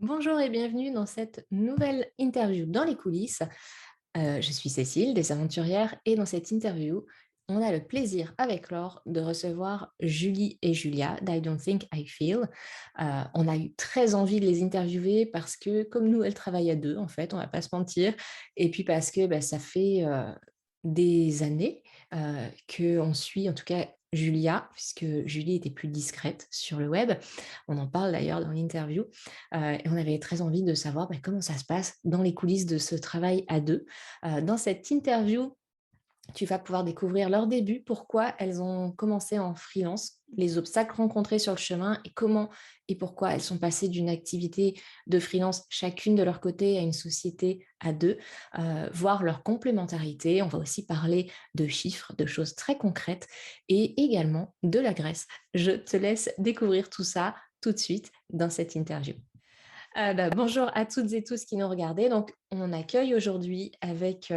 Bonjour et bienvenue dans cette nouvelle interview dans les coulisses. Je suis Cécile, des Aventurières, et dans cette interview, on a le plaisir avec Laure de recevoir Julie et Julia d'I Don't Think I Feel. On a eu très envie de les interviewer parce que, comme nous, elles travaillent à deux, en fait, on ne va pas se mentir, et puis parce que ça fait des années qu'on suit, en tout cas, Julia, puisque Julie était plus discrète sur le web. On en parle d'ailleurs dans l'interview. Et on avait très envie de savoir comment ça se passe dans les coulisses de ce travail à deux. Dans cette interview, tu vas pouvoir découvrir leur début, pourquoi elles ont commencé en freelance, les obstacles rencontrés sur le chemin et comment et pourquoi elles sont passées d'une activité de freelance chacune de leur côté à une société à deux, voir leur complémentarité. On va aussi parler de chiffres, de choses très concrètes et également de la Grèce. Je te laisse découvrir tout ça tout de suite dans cette interview. Bonjour à toutes et tous qui nous regardez. Donc, on accueille aujourd'hui avec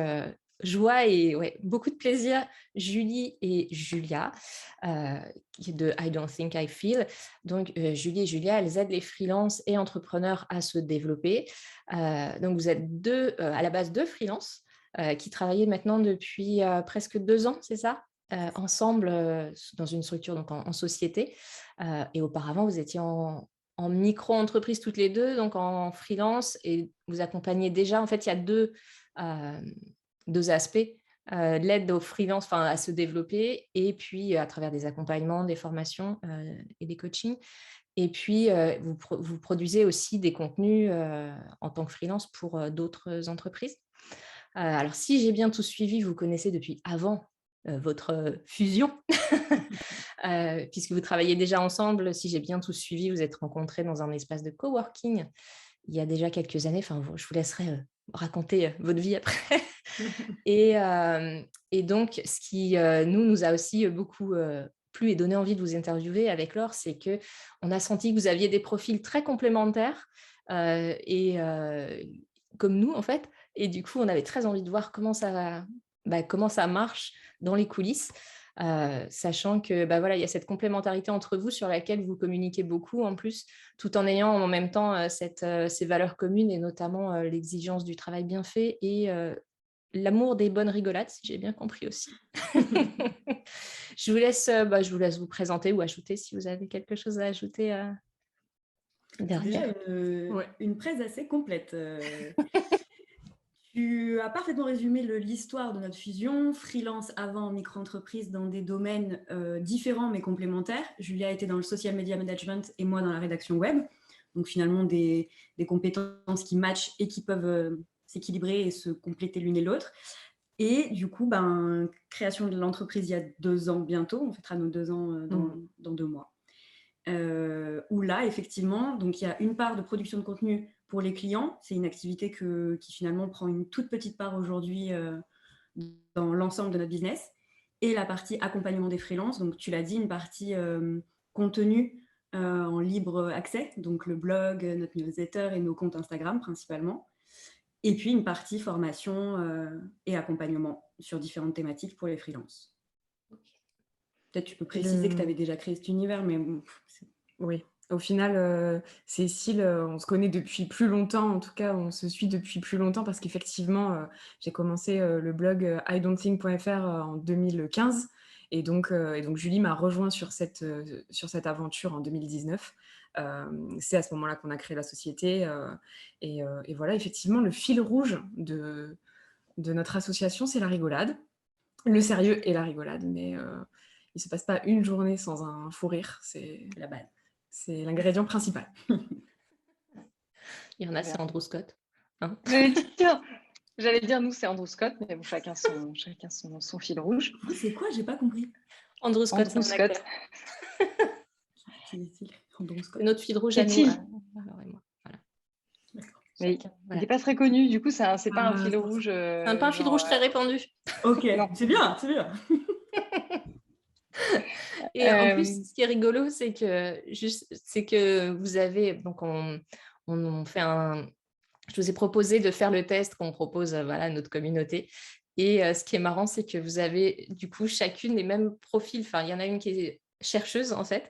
joie et beaucoup de plaisir Julie et Julia de I Don't Think I Feel. Donc, Julie et Julia, elles aident les freelances et entrepreneurs à se développer. Donc, vous êtes à la base deux freelances qui travaillent maintenant depuis presque 2 ans, c'est ça ensemble dans une structure, donc en société. Et auparavant, vous étiez en micro-entreprise toutes les deux, donc en freelance, et vous accompagnez déjà, en fait, il y a deux aspects, l'aide aux freelance, enfin, à se développer, et puis à travers des accompagnements, des formations et des coachings. Et puis, vous produisez aussi des contenus en tant que freelance pour d'autres entreprises. Alors, si j'ai bien tout suivi, vous connaissez depuis avant votre fusion, puisque vous travaillez déjà ensemble. Si j'ai bien tout suivi, vous êtes rencontrés dans un espace de coworking il y a déjà quelques années. Enfin, je vous laisserai raconter votre vie après. Et donc, ce qui nous a aussi beaucoup plu et donné envie de vous interviewer avec Laure, c'est qu'on a senti que vous aviez des profils très complémentaires comme nous, en fait. Et du coup, on avait très envie de voir comment ça marche dans les coulisses, sachant que voilà, il y a cette complémentarité entre vous sur laquelle vous communiquez beaucoup en plus, tout en ayant en même temps ces valeurs communes et notamment l'exigence du travail bien fait et l'amour des bonnes rigolades, si j'ai bien compris aussi. Je vous laisse vous présenter ou ajouter si vous avez quelque chose à ajouter C'est déjà derrière. une presse assez complète. Tu as parfaitement résumé l'histoire de notre fusion, freelance avant micro-entreprise dans des domaines différents mais complémentaires. Julia était dans le social media management et moi dans la rédaction web. Donc finalement des compétences qui matchent et qui peuvent s'équilibrer et se compléter l'une et l'autre. Et du coup, création de l'entreprise il y a 2 ans bientôt, on fêtera nos 2 ans dans 2 mois. Où là, effectivement, donc il y a une part de production de contenu pour les clients. C'est une activité qui finalement prend une toute petite part aujourd'hui dans l'ensemble de notre business. Et la partie accompagnement des freelances, donc tu l'as dit, une partie contenu en libre accès, donc le blog, notre newsletter et nos comptes Instagram principalement. Et puis une partie formation et accompagnement sur différentes thématiques pour les freelances. Peut-être tu peux préciser que tu avais déjà créé cet univers, mais bon, Oui, au final, Cécile, on se connaît depuis plus longtemps. En tout cas, on se suit depuis plus longtemps parce qu'effectivement, j'ai commencé le blog idon'tthink.fr en 2015 et donc Julie m'a rejoint sur cette aventure en 2019. C'est à ce moment-là qu'on a créé la société et voilà, effectivement, le fil rouge de notre association, c'est la rigolade. Le sérieux et la rigolade, mais il ne se passe pas une journée sans un fou rire. C'est la base. C'est l'ingrédient principal. Il y en a, c'est Andrew Scott. Hein. J'allais dire, nous, c'est Andrew Scott, mais bon, chacun son fil rouge. C'est quoi? J'ai pas compris. Andrew Scott, c'est un acteur. Andrew Scott. Notre fil rouge à nous. Alors, et moi. Voilà. Mais il n'est pas très connu, du coup, c'est pas un fil rouge. C'est pas un fil rouge très répandu. Ok, c'est bien, c'est bien. Et en plus, ce qui est rigolo, c'est que vous avez, donc on fait je vous ai proposé de faire le test qu'on propose à notre communauté. Et ce qui est marrant, c'est que vous avez du coup chacune les mêmes profils. Enfin, il y en a une qui est chercheuse en fait.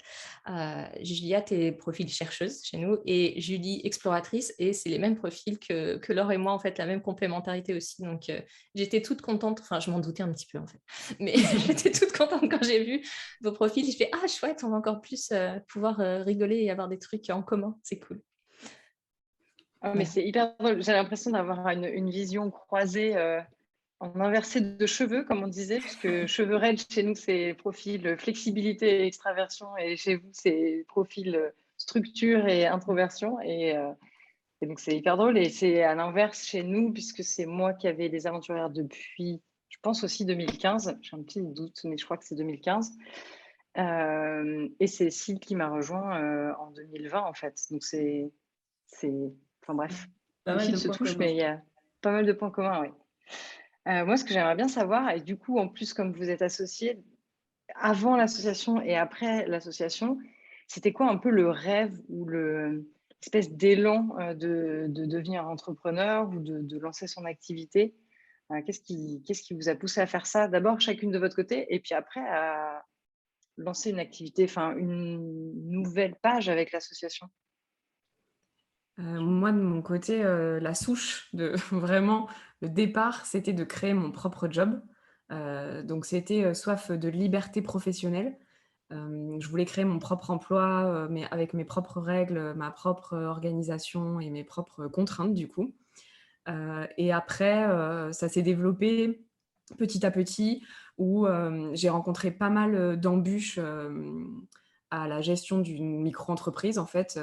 Julia, tu es profil chercheuse chez nous et Julie, exploratrice. Et c'est les mêmes profils que Laure et moi, en fait, la même complémentarité aussi. Donc, j'étais toute contente. Enfin, je m'en doutais un petit peu en fait. Mais j'étais toute contente quand j'ai vu vos profils. Je fais, ah chouette, on va encore plus pouvoir rigoler et avoir des trucs en commun. C'est cool. Ah, mais c'est hyper drôle. J'ai l'impression d'avoir une vision croisée en inversé de cheveux, comme on disait, puisque cheveux raides, chez nous, c'est profil flexibilité et extraversion, et chez vous, c'est profil structure et introversion. Et donc, c'est hyper drôle. Et c'est à l'inverse chez nous, puisque c'est moi qui avais les aventurières depuis, je pense aussi 2015. J'ai un petit doute, mais je crois que c'est 2015. Et c'est Cécile qui m'a rejoint en 2020, en fait. Donc, enfin bref, Pas les mal de fils se points touchent, communs. mais il y a pas mal de points communs, oui. Moi, ce que j'aimerais bien savoir, et du coup, en plus, comme vous êtes associés, avant l'association et après l'association, c'était quoi un peu le rêve ou l'espèce d'élan de devenir entrepreneur ou de lancer son activité? Qu'est-ce qui vous a poussé à faire ça? D'abord, chacune de votre côté, et puis après, à lancer une activité, enfin, une nouvelle page avec l'association. Moi, de mon côté, la souche de vraiment le départ, c'était de créer mon propre job. Donc c'était, soif de liberté professionnelle. Je voulais créer mon propre emploi, mais avec mes propres règles, ma propre organisation et mes propres contraintes, du coup. Et après, ça s'est développé petit à petit où, j'ai rencontré pas mal, d'embûches, à la gestion d'une micro-entreprise, en fait,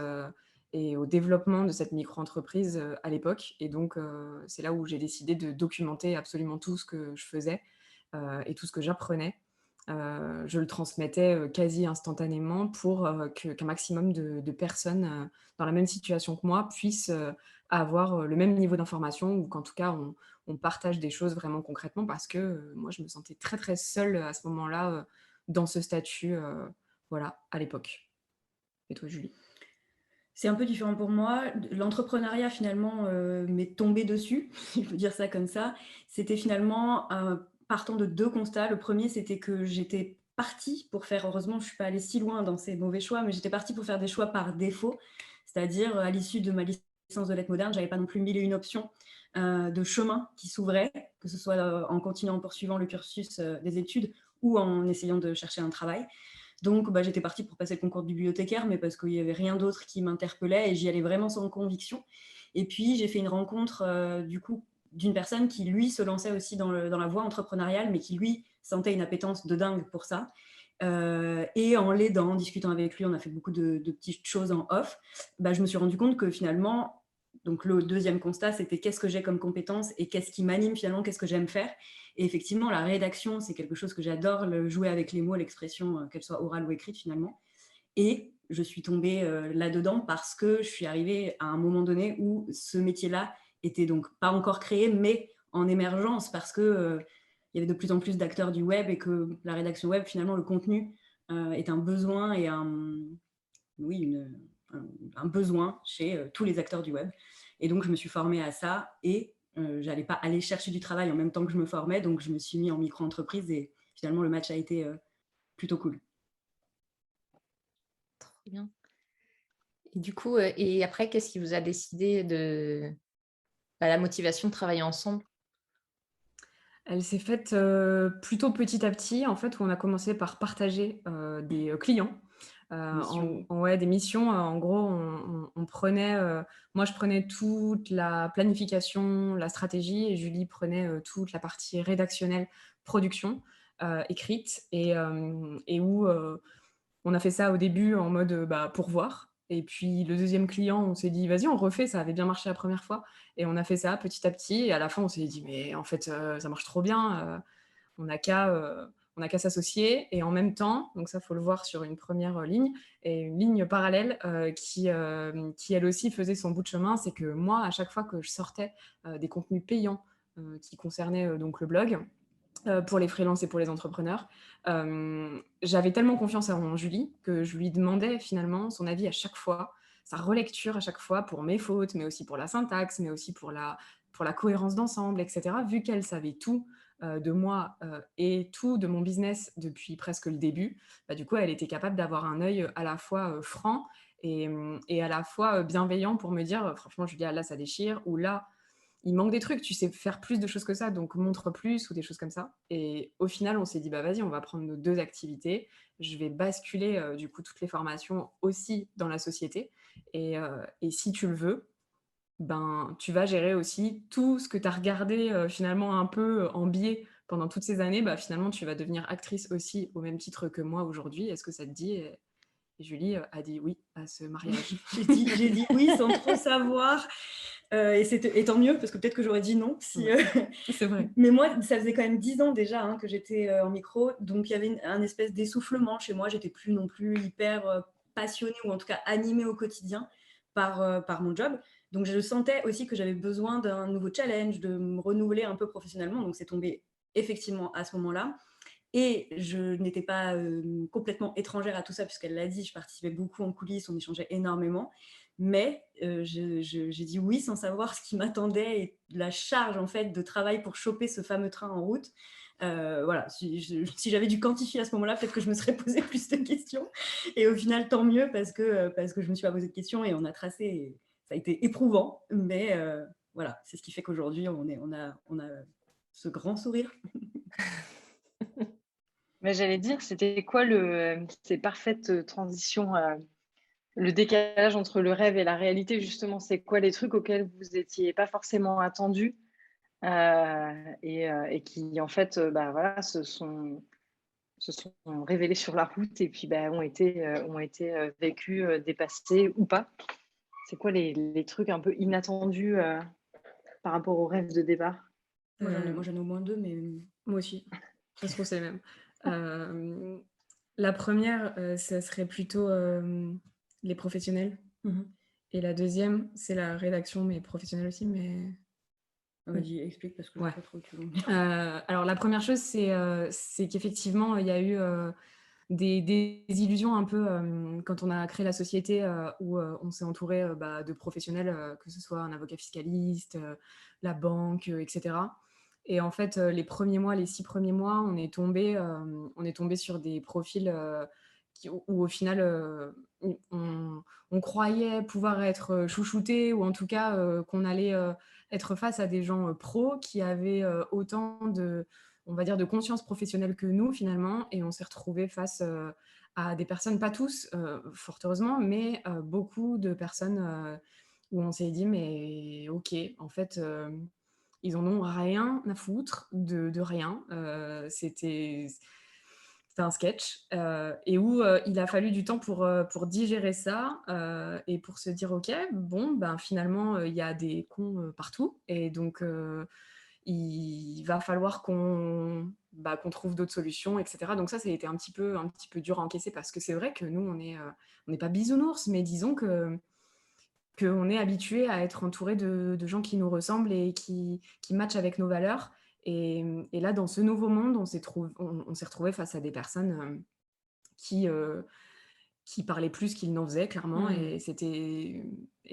et au développement de cette micro-entreprise, à l'époque. Et donc, c'est là où j'ai décidé de documenter absolument tout ce que je faisais, et tout ce que j'apprenais. Je le transmettais, quasi instantanément pour, qu'un maximum de personnes, dans la même situation que moi puissent, avoir, le même niveau d'information, ou qu'en tout cas on partage des choses vraiment concrètement, parce que, moi je me sentais très, très seule à ce moment-là, dans ce statut, voilà, à l'époque. Et toi, Julie? C'est un peu différent pour moi. L'entrepreneuriat, finalement, m'est tombé dessus, si je peux dire ça comme ça. C'était finalement, partant de 2 constats. Le premier, c'était que j'étais partie pour faire, heureusement, je ne suis pas allée si loin dans ces mauvais choix, mais j'étais partie pour faire des choix par défaut. C'est-à-dire, à l'issue de ma licence de lettres modernes, j'avais pas non plus 1000 et une options, de chemins qui s'ouvraient, que ce soit, en continuant, en poursuivant le cursus, des études, ou en essayant de chercher un travail. Donc, j'étais partie pour passer le concours de bibliothécaire, mais parce qu'il n'y avait rien d'autre qui m'interpellait et j'y allais vraiment sans conviction. Et puis, j'ai fait une rencontre, du coup, d'une personne qui, lui, se lançait aussi dans la voie entrepreneuriale, mais qui, lui, sentait une appétence de dingue pour ça. Et en l'aidant, en discutant avec lui, on a fait beaucoup de petites choses en off. Je me suis rendu compte que finalement, donc le deuxième constat, c'était qu'est-ce que j'ai comme compétence et qu'est-ce qui m'anime finalement, qu'est-ce que j'aime faire. Et effectivement, la rédaction, c'est quelque chose que j'adore, jouer avec les mots, l'expression, qu'elle soit orale ou écrite finalement. Et je suis tombée là-dedans parce que je suis arrivée à un moment donné où ce métier-là était donc pas encore créé, mais en émergence, parce que il y avait de plus en plus d'acteurs du web et que la rédaction web, finalement, le contenu est un besoin et oui, un besoin chez tous les acteurs du web. Et donc, je me suis formée à ça et j'allais pas aller chercher du travail en même temps que je me formais, donc je me suis mis en micro-entreprise et finalement, le match a été plutôt cool. Trop bien. Et du coup, et après, qu'est-ce qui vous a décidé de la motivation de travailler ensemble? Elle s'est faite, plutôt petit à petit, en fait, où on a commencé par partager, des, clients, Mission. ouais, des missions. En gros, on prenait, moi je prenais toute la planification, la stratégie, et Julie prenait, toute la partie rédactionnelle, production, écrite, et où, on a fait ça au début en mode, pour voir. Et puis le deuxième client, on s'est dit: «Vas-y, on refait, ça avait bien marché la première fois», et on a fait ça petit à petit, et à la fin, on s'est dit: «Mais en fait, ça marche trop bien, on n'a qu'à, s'associer». Et en même temps, donc ça, faut le voir sur une première ligne, et une ligne parallèle, qui elle aussi faisait son bout de chemin. C'est que moi, à chaque fois que je sortais, des contenus payants, qui concernaient, donc le blog, pour les freelances et pour les entrepreneurs. J'avais tellement confiance en Julie que je lui demandais finalement son avis à chaque fois, sa relecture à chaque fois, pour mes fautes, mais aussi pour la syntaxe, mais aussi pour la cohérence d'ensemble, et cetera. Vu qu'elle savait tout, de moi et tout de mon business depuis presque le début, bah, du coup, elle était capable d'avoir un œil à la fois franc et à la fois bienveillant pour me dire franchement, Julia, là, ça déchire, ou là, il manque des trucs, tu sais faire plus de choses que ça, donc montre plus ou des choses comme ça. Et au final, on s'est dit, bah vas-y, on va prendre nos deux activités. Je vais basculer du coup toutes les formations aussi dans la société. Et si tu le veux, ben, tu vas gérer aussi tout ce que tu as regardé finalement un peu en biais pendant toutes ces années. Bah, finalement, tu vas devenir actrice aussi au même titre que moi aujourd'hui. Est-ce que ça te dit et Julie a dit oui à ce mariage. J'ai dit oui sans trop savoir. Et tant mieux, parce que peut-être que j'aurais dit non. C'est vrai. Mais moi, ça faisait quand même 10 ans déjà que j'étais en micro, donc il y avait un espèce d'essoufflement chez moi. J'étais plus non plus hyper passionnée, ou en tout cas animée au quotidien par mon job. Donc je sentais aussi que j'avais besoin d'un nouveau challenge, de me renouveler un peu professionnellement. Donc c'est tombé effectivement à ce moment-là. Et je n'étais pas complètement étrangère à tout ça, puisqu'elle l'a dit, je participais beaucoup en coulisses, on échangeait énormément. Mais j'ai dit oui sans savoir ce qui m'attendait et la charge en fait de travail pour choper ce fameux train en route. Voilà, si j'avais dû quantifier à ce moment-là, peut-être que je me serais posé plus de questions. Et au final, tant mieux, parce que je ne me suis pas posé de questions et on a tracé. Et ça a été éprouvant, mais voilà, c'est ce qui fait qu'aujourd'hui, on a ce grand sourire. Mais j'allais dire, c'était quoi ces parfaites transitions, le décalage entre le rêve et la réalité, justement, c'est quoi les trucs auxquels vous n'étiez pas forcément attendu et qui, en fait, bah, voilà, se sont révélés sur la route et puis bah, ont été vécus, dépassés ou pas. C'est quoi les trucs un peu inattendus par rapport au rêve de départ? Moi, j'en ai au moins 2, mais Moi aussi, ça se trouve, c'est les mêmes. La première, ça serait plutôt les professionnels. Et la deuxième, c'est la rédaction, mais professionnelle aussi. Mais vas-y, explique, parce que je ouais. sais pas trop. Alors, la première chose, c'est qu'effectivement, il y a eu des illusions un peu quand on a créé la société où on s'est entouré de professionnels, que ce soit un avocat fiscaliste, la banque, etc. Et en fait, les 6 premiers mois, on est tombé sur des profils où au final, on croyait pouvoir être chouchoutés, ou en tout cas qu'on allait être face à des gens pros qui avaient autant on va dire, de conscience professionnelle que nous, finalement, et on s'est retrouvés face à des personnes, pas tous, fort heureusement, mais beaucoup de personnes où on s'est dit, mais ok, en fait, ils en ont rien à foutre de rien. C'était un sketch et où il a fallu du temps pour digérer ça et pour se dire, ok, bon, ben finalement, il y a des cons partout, et donc il va falloir qu'on trouve d'autres solutions, etc. Donc ça a été un petit peu dur à encaisser, parce que c'est vrai que nous, on n'est pas bisounours, mais disons qu'on est habitué à être entouré de gens qui nous ressemblent et qui matchent avec nos valeurs. Et là, dans ce nouveau monde, on s'est retrouvé face à des personnes qui parlaient plus qu'ils n'en faisaient, clairement, et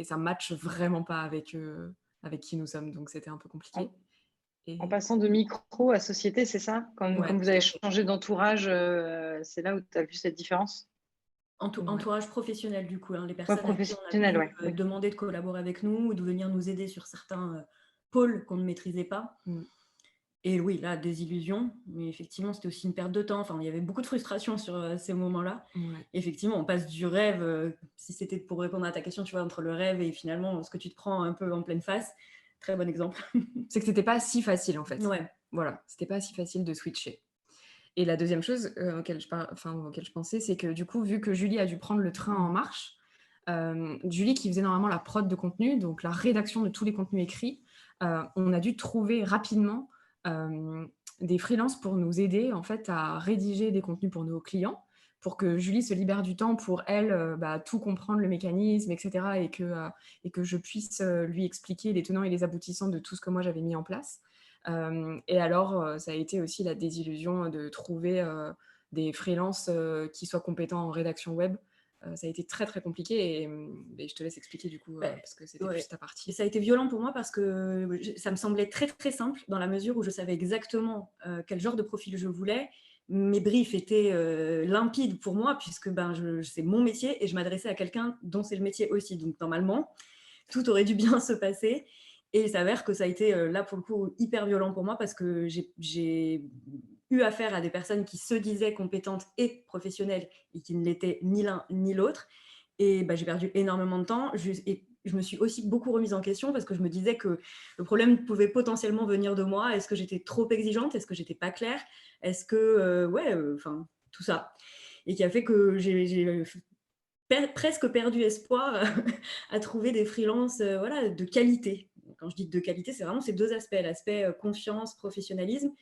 ça matche vraiment pas avec qui nous sommes, donc c'était un peu compliqué. En passant de micro à société, c'est ça? Quand vous avez changé d'entourage, c'est là où tu as vu cette différence? Entourage professionnel, du coup, les personnes à qui on a pu demander de collaborer avec nous ou de venir nous aider sur certains pôles qu'on ne maîtrisait pas. Et oui, là, désillusion, mais effectivement, c'était aussi une perte de temps. Enfin, il y avait beaucoup de frustration sur ces moments-là. Effectivement, on passe du rêve, si c'était pour répondre à ta question, tu vois, entre le rêve et finalement ce que tu te prends un peu en pleine face. Très bon exemple. C'est que c'était pas si facile, en fait. Ouais. Voilà, c'était pas si facile de switcher. Et la deuxième chose auquel je pensais, c'est que du coup, vu que Julie a dû prendre le train en marche, Julie, qui faisait normalement la prod de contenu, donc la rédaction de tous les contenus écrits, on a dû trouver rapidement des freelances pour nous aider, en fait, à rédiger des contenus pour nos clients, pour que Julie se libère du temps pour elle, tout comprendre, le mécanisme, etc., et que je puisse lui expliquer les tenants et les aboutissants de tout ce que moi j'avais mis en place. Et alors, ça a été aussi la désillusion de trouver des freelances qui soient compétents en rédaction web, ça a été très, très compliqué et je te laisse expliquer du coup, parce que c'était plus ta Et partie. ça a été violent pour moi parce que ça me semblait très, très simple dans la mesure où je savais exactement quel genre de profil je voulais. Mes briefs étaient limpides pour moi puisque c'est mon métier et je m'adressais à quelqu'un dont c'est le métier aussi. Donc, normalement, tout aurait dû bien se passer. Et il s'avère que ça a été, là, pour le coup, hyper violent pour moi parce que j'ai eu affaire à des personnes qui se disaient compétentes et professionnelles et qui ne l'étaient ni l'un ni l'autre. Et j'ai perdu énormément de temps. Et je me suis aussi beaucoup remise en question parce que je me disais que le problème pouvait potentiellement venir de moi. Est-ce que j'étais trop exigeante? Est-ce que j'étais pas claire? Est-ce que, tout ça. Et qui a fait que j'ai presque perdu espoir à trouver des freelances de qualité. Quand je dis de qualité, c'est vraiment ces deux aspects, l'aspect confiance, professionnalisme,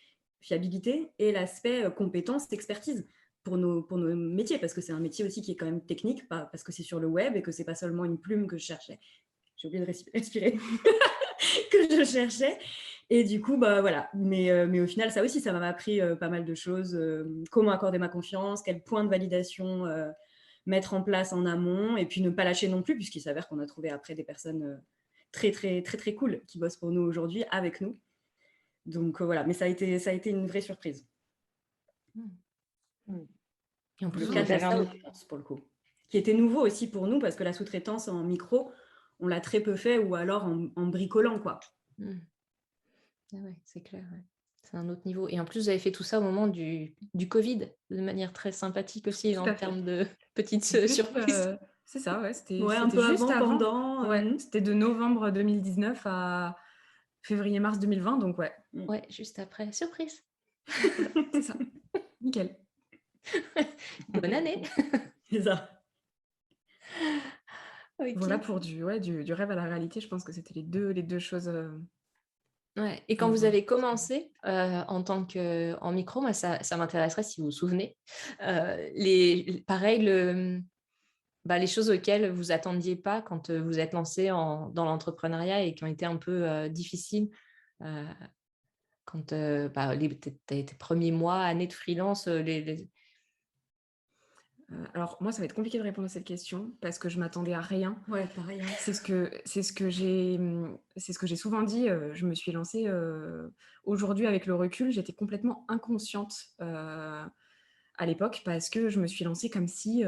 fiabilité, et l'aspect compétence, expertise pour nos métiers, parce que c'est un métier aussi qui est quand même technique, parce que c'est sur le web et que c'est pas seulement une plume que je cherchais. J'ai oublié de respirer. que je cherchais. Et du coup, voilà. Mais au final, ça aussi, ça m'a appris pas mal de choses. Comment accorder ma confiance, quel point de validation mettre en place en amont, et puis ne pas lâcher non plus, puisqu'il s'avère qu'on a trouvé après des personnes très, très, très, très cool qui bossent pour nous aujourd'hui, avec nous. Donc voilà, mais ça a été une vraie surprise. Et en plus, Le vous cas avez de la fait ça. sous-traitance, pour le coup, qui était nouveau aussi pour nous, parce que la sous-traitance en micro, on l'a très peu fait, ou alors en bricolant, quoi. Ah ouais, c'est clair. Ouais. C'est un autre niveau. Et en plus, vous avez fait tout ça au moment du Covid, de manière très sympathique aussi, Tout en à fait. termes de petites Juste, surprises. c'est ça, ouais, Ouais, c'était un peu juste avant, avant. pendant. Ouais, c'était de novembre 2019 à février-mars 2020, donc ouais. Ouais, juste après. Surprise. C'est ça. Nickel. Bonne année. C'est ça. Ok. Voilà pour du rêve à la réalité, je pense que c'était les deux choses. Ouais. Et quand vous avez commencé en micro, moi, ça m'intéresserait si vous vous souvenez. Pareil, les choses auxquelles vous attendiez pas quand vous êtes lancé dans l'entrepreneuriat et qui ont été un peu difficiles. Quand tes premiers mois, années de freelance, Alors moi, ça va être compliqué de répondre à cette question parce que je m'attendais à rien. Ouais, pareil. Hein. C'est ce que j'ai souvent dit. Je me suis lancée aujourd'hui avec le recul. J'étais complètement inconsciente à l'époque parce que je me suis lancée comme si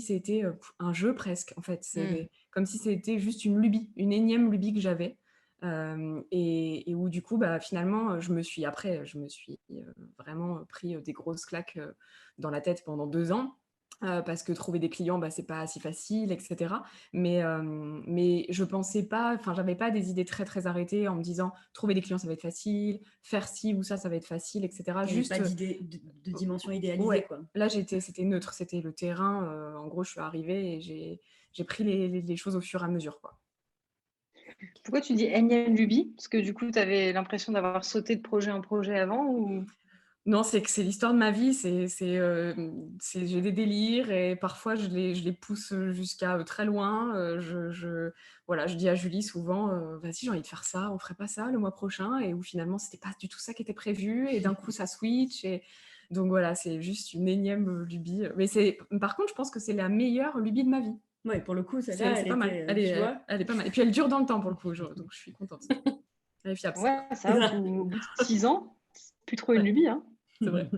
c'était un jeu presque. En fait, c'est comme si c'était juste une lubie, une énième lubie que j'avais. Et où du coup, finalement, je me suis vraiment pris des grosses claques dans la tête pendant 2 ans. Parce que trouver des clients, c'est pas si facile, etc. Mais je pensais pas, enfin, j'avais pas des idées très, très arrêtées en me disant trouver des clients, ça va être facile, faire ci ou ça va être facile, etc. Il n'y avait Juste pas d'idée de dimension idéalisée, ouais, quoi. là c'était neutre, c'était le terrain. En gros, je suis arrivée et j'ai pris les choses au fur et à mesure, quoi. Pourquoi tu dis énième lubie? Parce que du coup, tu avais l'impression d'avoir sauté de projet en projet avant ou... Non, c'est que c'est l'histoire de ma vie. J'ai des délires et parfois je les pousse jusqu'à très loin. Voilà, je dis à Julie souvent, vas-y, j'ai envie de faire ça, on ferait pas ça le mois prochain, et où finalement c'était pas du tout ça qui était prévu, et d'un coup ça switch. Et donc voilà, c'est juste une énième lubie. Mais par contre, je pense que c'est la meilleure lubie de ma vie. Ouais, pour le coup, celle-là, C'est pas mal. Elle est pas mal. Et puis elle dure dans le temps pour le coup, donc je suis contente. Elle est fiable. Ouais, ça, au bout de 6 ans, c'est plus trop une lubie, hein. C'est vrai.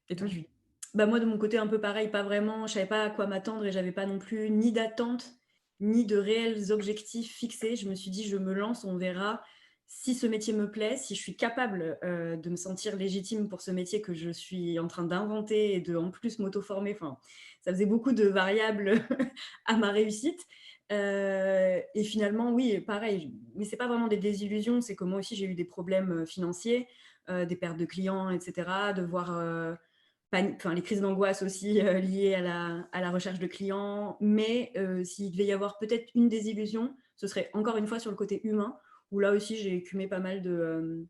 Et toi, Julie? Moi, de mon côté, un peu pareil, pas vraiment. Je savais pas à quoi m'attendre et j'avais pas non plus ni d'attente, ni de réels objectifs fixés. Je me suis dit, je me lance, on verra si ce métier me plaît, si je suis capable de me sentir légitime pour ce métier que je suis en train d'inventer et de, en plus, m'auto-former. Enfin, ça faisait beaucoup de variables à ma réussite. Et finalement, oui, pareil. Mais c'est pas vraiment des désillusions. C'est que moi aussi, j'ai eu des problèmes financiers, des pertes de clients, etc. De voir... les crises d'angoisse aussi liées à la recherche de clients. Mais s'il devait y avoir peut-être une désillusion, ce serait encore une fois sur le côté humain, où là aussi j'ai écumé pas mal de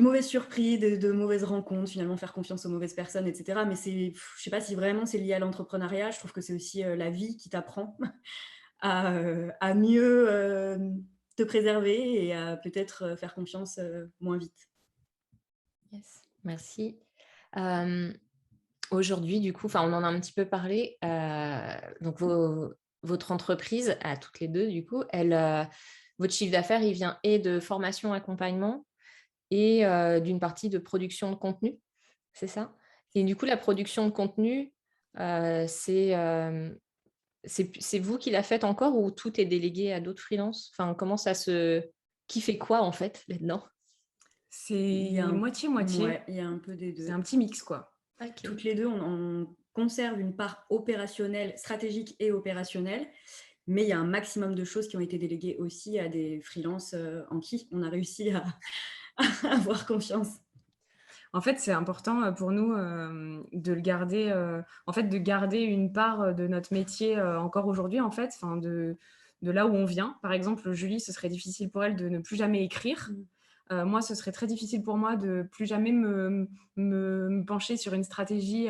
mauvaises surprises, de mauvaises rencontres, finalement faire confiance aux mauvaises personnes, etc. Mais je sais pas si vraiment c'est lié à l'entrepreneuriat. Je trouve que c'est aussi la vie qui t'apprend à mieux te préserver et à peut-être faire confiance moins vite. Yes, merci. aujourd'hui, du coup, on en a un petit peu parlé, donc votre entreprise, à toutes les deux, du coup, votre chiffre d'affaires, il vient et de formation, accompagnement et d'une partie de production de contenu, c'est ça? Et du coup, la production de contenu, c'est vous qui la faites encore ou tout est délégué à d'autres freelances? Enfin, comment ça se qui fait quoi, en fait, là-dedans? Il y C'est a un... moitié-moitié. Ouais, il y a un peu des C'est deux. un petit mix, quoi. OK. Toutes les deux, on conserve une part opérationnelle, stratégique et opérationnelle, mais il y a un maximum de choses qui ont été déléguées aussi à des freelances en qui on a réussi à avoir confiance. En fait, c'est important pour nous de le garder, de garder une part de notre métier encore aujourd'hui, en fait, de là où on vient. Par exemple, Julie, ce serait difficile pour elle de ne plus jamais écrire. Moi, ce serait très difficile pour moi de plus jamais me pencher sur une stratégie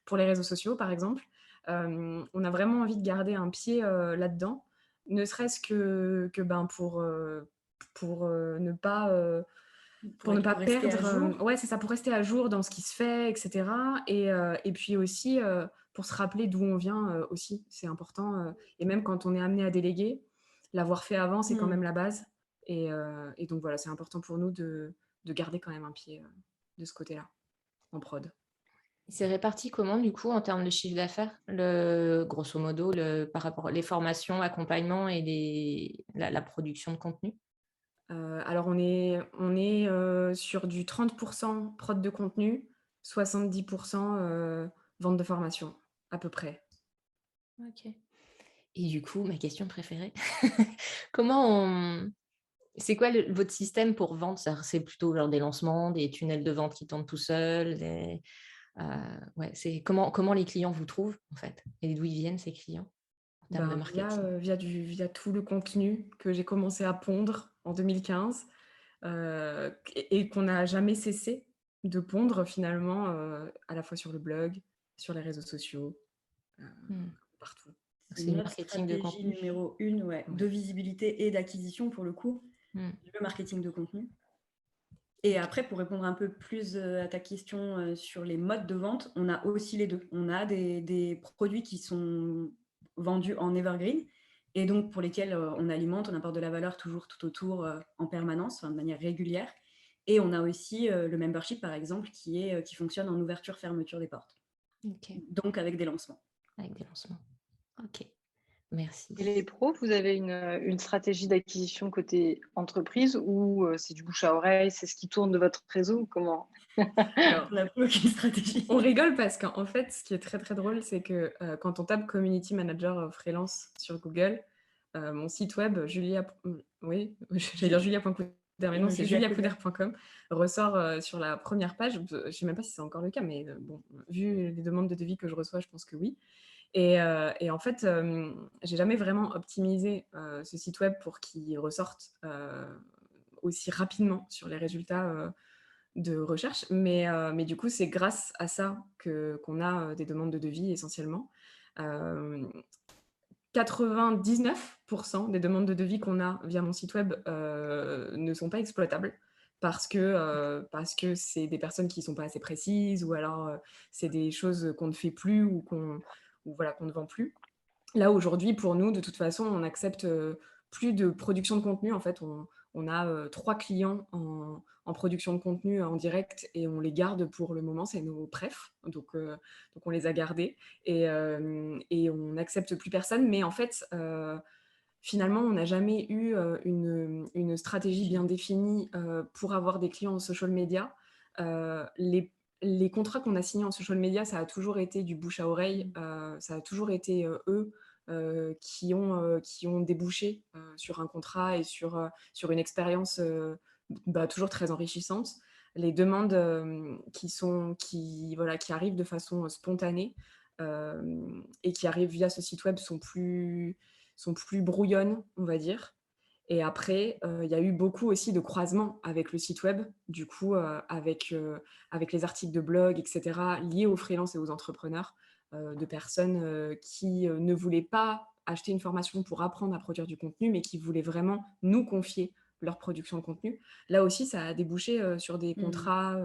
pour les réseaux sociaux, par exemple. On a vraiment envie de garder un pied là-dedans, ne serait-ce que pour ne pas... pour ne pas rester à perdre, jour. ouais, c'est ça, pour rester à jour dans ce qui se fait, et cetera et puis aussi, pour se rappeler d'où on vient, aussi, c'est important, et même quand on est amené à déléguer, l'avoir fait avant, c'est quand même la base et donc voilà, c'est important pour nous de garder quand même un pied, de ce côté-là, en prod. C'est réparti comment, du coup, en termes de chiffre d'affaires? Grosso modo, par rapport aux formations, accompagnement et la production de contenu? Alors on est sur du 30 prod de contenu, 70 vente de formation, à peu près. OK. Et du coup, ma question préférée, comment c'est quoi votre système pour vendre? C'est plutôt genre des lancements, des tunnels de vente qui tournent tout seuls, ouais, c'est comment les clients vous trouvent, en fait? Et d'où ils viennent, ces clients, en termes de Ben, marketing? via tout le contenu que j'ai commencé à pondre en 2015 et qu'on n'a jamais cessé de pondre finalement, à la fois sur le blog, sur les réseaux sociaux, Mmh. partout. C'est C'est le notre marketing de stratégie contenu. numéro 1 Ouais. de visibilité et d'acquisition pour le coup, Mmh. le marketing de contenu. Et OK. après, pour répondre un peu plus à ta question sur les modes de vente, on a aussi les deux. On a des produits qui sont vendus en evergreen et donc pour lesquels on alimente, on apporte de la valeur toujours tout autour en permanence, de manière régulière. Et on a aussi le membership, par exemple, qui fonctionne en ouverture-fermeture des portes, OK. donc avec des lancements. Avec des lancements. OK. Merci. Et les pros, vous avez une stratégie d'acquisition côté entreprise ou c'est du bouche à oreille, c'est ce qui tourne de votre réseau ou comment? Alors, On n'a plus aucune stratégie. on rigole parce qu'en fait, ce qui est très, très drôle, c'est que, quand on tape community manager, freelance sur Google, mon site web oui, j'allais dire julia.couder, mais non, c'est juliacouder.com, ressort, sur la première page. Je sais même pas si c'est encore le cas, mais bon, vu les demandes de devis que je reçois, je pense que oui et en fait, j'ai jamais vraiment optimisé, ce site web pour qu'il ressorte, aussi rapidement sur les résultats, de recherche. Mais du coup, c'est grâce à ça qu'on a des demandes de devis essentiellement. 99% des demandes de devis qu'on a via mon site web ne sont pas exploitables parce que c'est des personnes qui ne sont pas assez précises ou alors c'est des choses qu'on ne fait plus ou voilà, qu'on ne vend plus. Là, aujourd'hui, pour nous, de toute façon, on accepte plus de production de contenu. En fait, on a 3 clients en production de contenu en direct et on les garde pour le moment, c'est nos préfs. Donc on les a gardés et on n'accepte plus personne. Mais en fait, finalement, on n'a jamais eu une stratégie bien définie pour avoir des clients en social media. Les contrats qu'on a signés en social media, ça a toujours été du bouche à oreille. Ça a toujours été eux qui ont débouché sur un contrat et sur une expérience toujours très enrichissante. Les demandes qui arrivent de façon spontanée et qui arrivent via ce site web sont plus brouillonnes, on va dire. Et après, il y a eu beaucoup aussi de croisements avec le site web, du coup, avec les articles de blog, etc., liés aux freelances et aux entrepreneurs, de personnes qui ne voulaient pas acheter une formation pour apprendre à produire du contenu, mais qui voulaient vraiment nous confier leur production de contenu. Là aussi, ça a débouché sur des contrats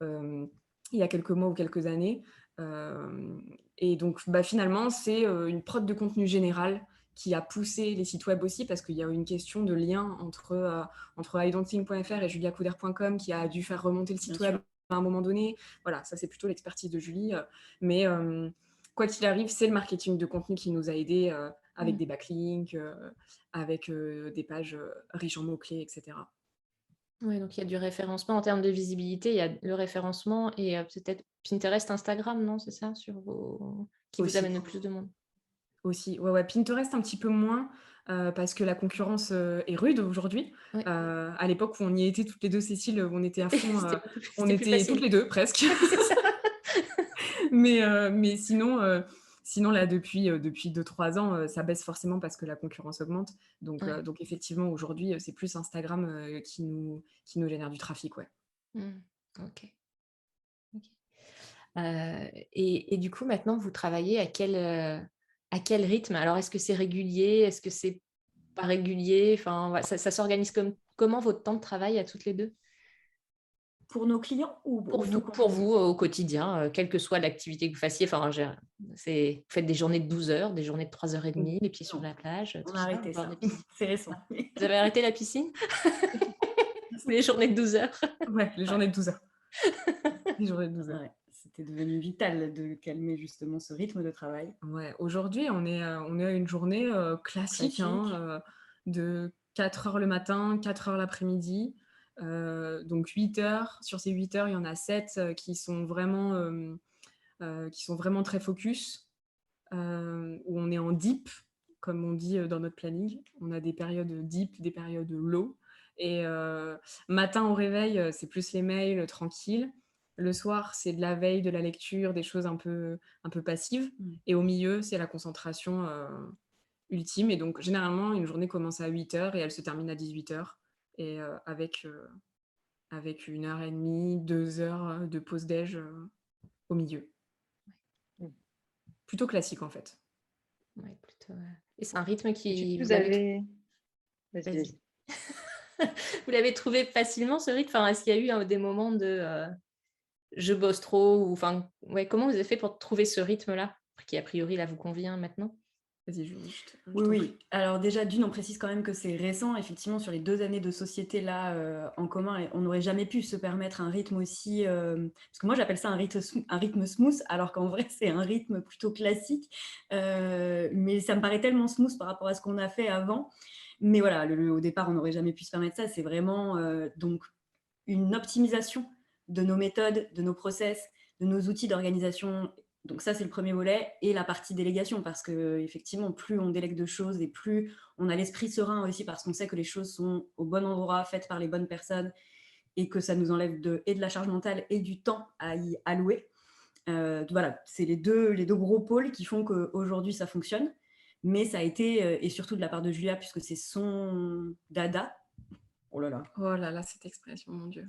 il y a quelques mois ou quelques années, Et donc, finalement, c'est une prod de contenu général qui a poussé les sites web aussi, parce qu'il y a eu une question de lien entre idon'tthink.fr et juliacouder.com qui a dû faire remonter le site web à un moment donné. Voilà, ça c'est plutôt l'expertise de Julie. Mais quoi qu'il arrive, c'est le marketing de contenu qui nous a aidés avec des backlinks, avec des pages riches en mots-clés, etc. Oui, donc il y a du référencement en termes de visibilité, il y a le référencement et peut-être Pinterest, Instagram, non, c'est ça, qui vous Aussi. amène le plus de monde. Aussi, ouais, Pinterest un petit peu moins, parce que la concurrence est rude aujourd'hui. Oui. À l'époque où on y était toutes les deux, Cécile, on était à fond, on C'était plus était facile. toutes les deux presque. C'est ça. Mais sinon là, depuis 2-3 ans, ça baisse forcément parce que la concurrence augmente. Donc, Ouais. donc effectivement, aujourd'hui, c'est plus Instagram qui nous génère du trafic, ouais. Ok. Et du coup, maintenant, vous travaillez à quel rythme? Alors, est-ce que c'est régulier? Est-ce que c'est pas régulier? Enfin, voilà, ça s'organise comment votre temps de travail à toutes les deux? Pour nos clients ou Pour vous, au quotidien, quelle que soit l'activité que vous fassiez. Enfin, vous faites des journées de 12 heures, des journées de 3h30, les pieds sur la plage, On tout a ça, arrêté voir ça. des piscines. C'est récent. Vous avez arrêté la piscine? Les journées de 12 heures. Ouais, les journées de 12 heures. Les journées de 12 heures. Ouais, c'était devenu vital de calmer justement ce rythme de travail. Ouais, aujourd'hui, on est à une journée classique. Hein, de 4 heures le matin, 4 heures l'après-midi. Donc 8 heures. Sur ces 8 heures, il y en a 7 qui sont vraiment très focus, où on est en deep, comme on dit dans notre planning. On a des périodes deep, des périodes low. Et matin au réveil, c'est plus les mails tranquilles. Le soir, c'est de la veille, de la lecture, des choses un peu passives. Et au milieu, c'est la concentration ultime. Et donc, généralement, une journée commence à 8 heures et elle se termine à 18 heures. Et avec 1h30, 2 heures de pause déj au milieu. Plutôt classique, en fait. Ouais, plutôt, Et c'est un rythme qui... Vous avez... Vas-y. Vous l'avez trouvé facilement, ce rythme? Enfin, est-ce qu'il y a eu des moments de je bosse trop ou enfin, ouais, comment vous avez fait pour trouver ce rythme-là qui a priori là vous convient maintenant? Vas-y, Julie, Oui. Alors déjà, on précise quand même que c'est récent. Effectivement, sur les 2 années de société là en commun, on n'aurait jamais pu se permettre un rythme aussi... parce que moi, j'appelle ça un rythme smooth, alors qu'en vrai, c'est un rythme plutôt classique. Mais ça me paraît tellement smooth par rapport à ce qu'on a fait avant. Mais voilà, au départ, on n'aurait jamais pu se permettre ça. C'est vraiment donc une optimisation de nos méthodes, de nos process, de nos outils d'organisation. Donc ça, c'est le premier volet. Et la partie délégation, parce qu'effectivement, plus on délègue de choses et plus on a l'esprit serein aussi, parce qu'on sait que les choses sont au bon endroit, faites par les bonnes personnes, et que ça nous enlève de la charge mentale et du temps à y allouer. Voilà, c'est les deux gros pôles qui font qu'aujourd'hui, ça fonctionne. Mais ça a été, et surtout de la part de Julia, puisque c'est son dada. Oh là là, cette expression, mon Dieu.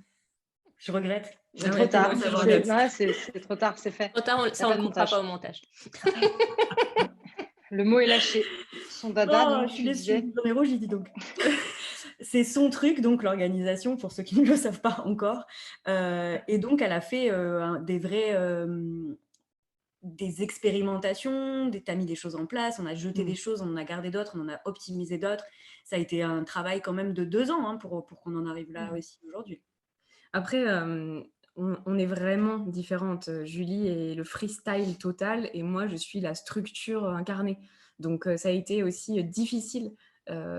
Je regrette. C'est trop tard. C'est trop tard, c'est fait. Trop tard, ça on ne le coupera pas au montage. Le mot est lâché. Son dada, je suis déçue. J'en ai rouge, j'ai dit donc. C'est son truc, donc l'organisation, pour ceux qui ne le savent pas encore. Et donc, elle a fait des expérimentations, t'as mis des choses en place, on a jeté des choses, on en a gardé d'autres, on en a optimisé d'autres. Ça a été un travail quand même de 2 ans pour qu'on en arrive là aussi aujourd'hui. Après, on est vraiment différentes. Julie est le freestyle total et moi, je suis la structure incarnée. Donc, ça a été aussi difficile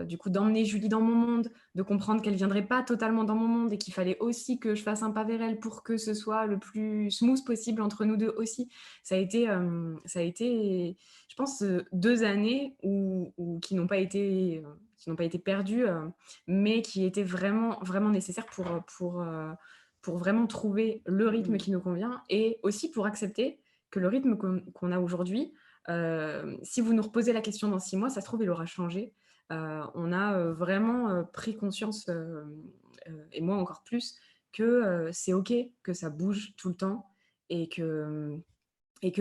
du coup d'emmener Julie dans mon monde, de comprendre qu'elle ne viendrait pas totalement dans mon monde et qu'il fallait aussi que je fasse un pas vers elle pour que ce soit le plus smooth possible entre nous deux aussi. Ça a été je pense, 2 années qui n'ont pas été perdues, mais qui étaient vraiment, vraiment nécessaires pour vraiment trouver le rythme qui nous convient et aussi pour accepter que le rythme qu'on a aujourd'hui, si vous nous reposez la question dans 6 mois, ça se trouve, il aura changé. On a vraiment pris conscience, et moi encore plus, que c'est OK, que ça bouge tout le temps et que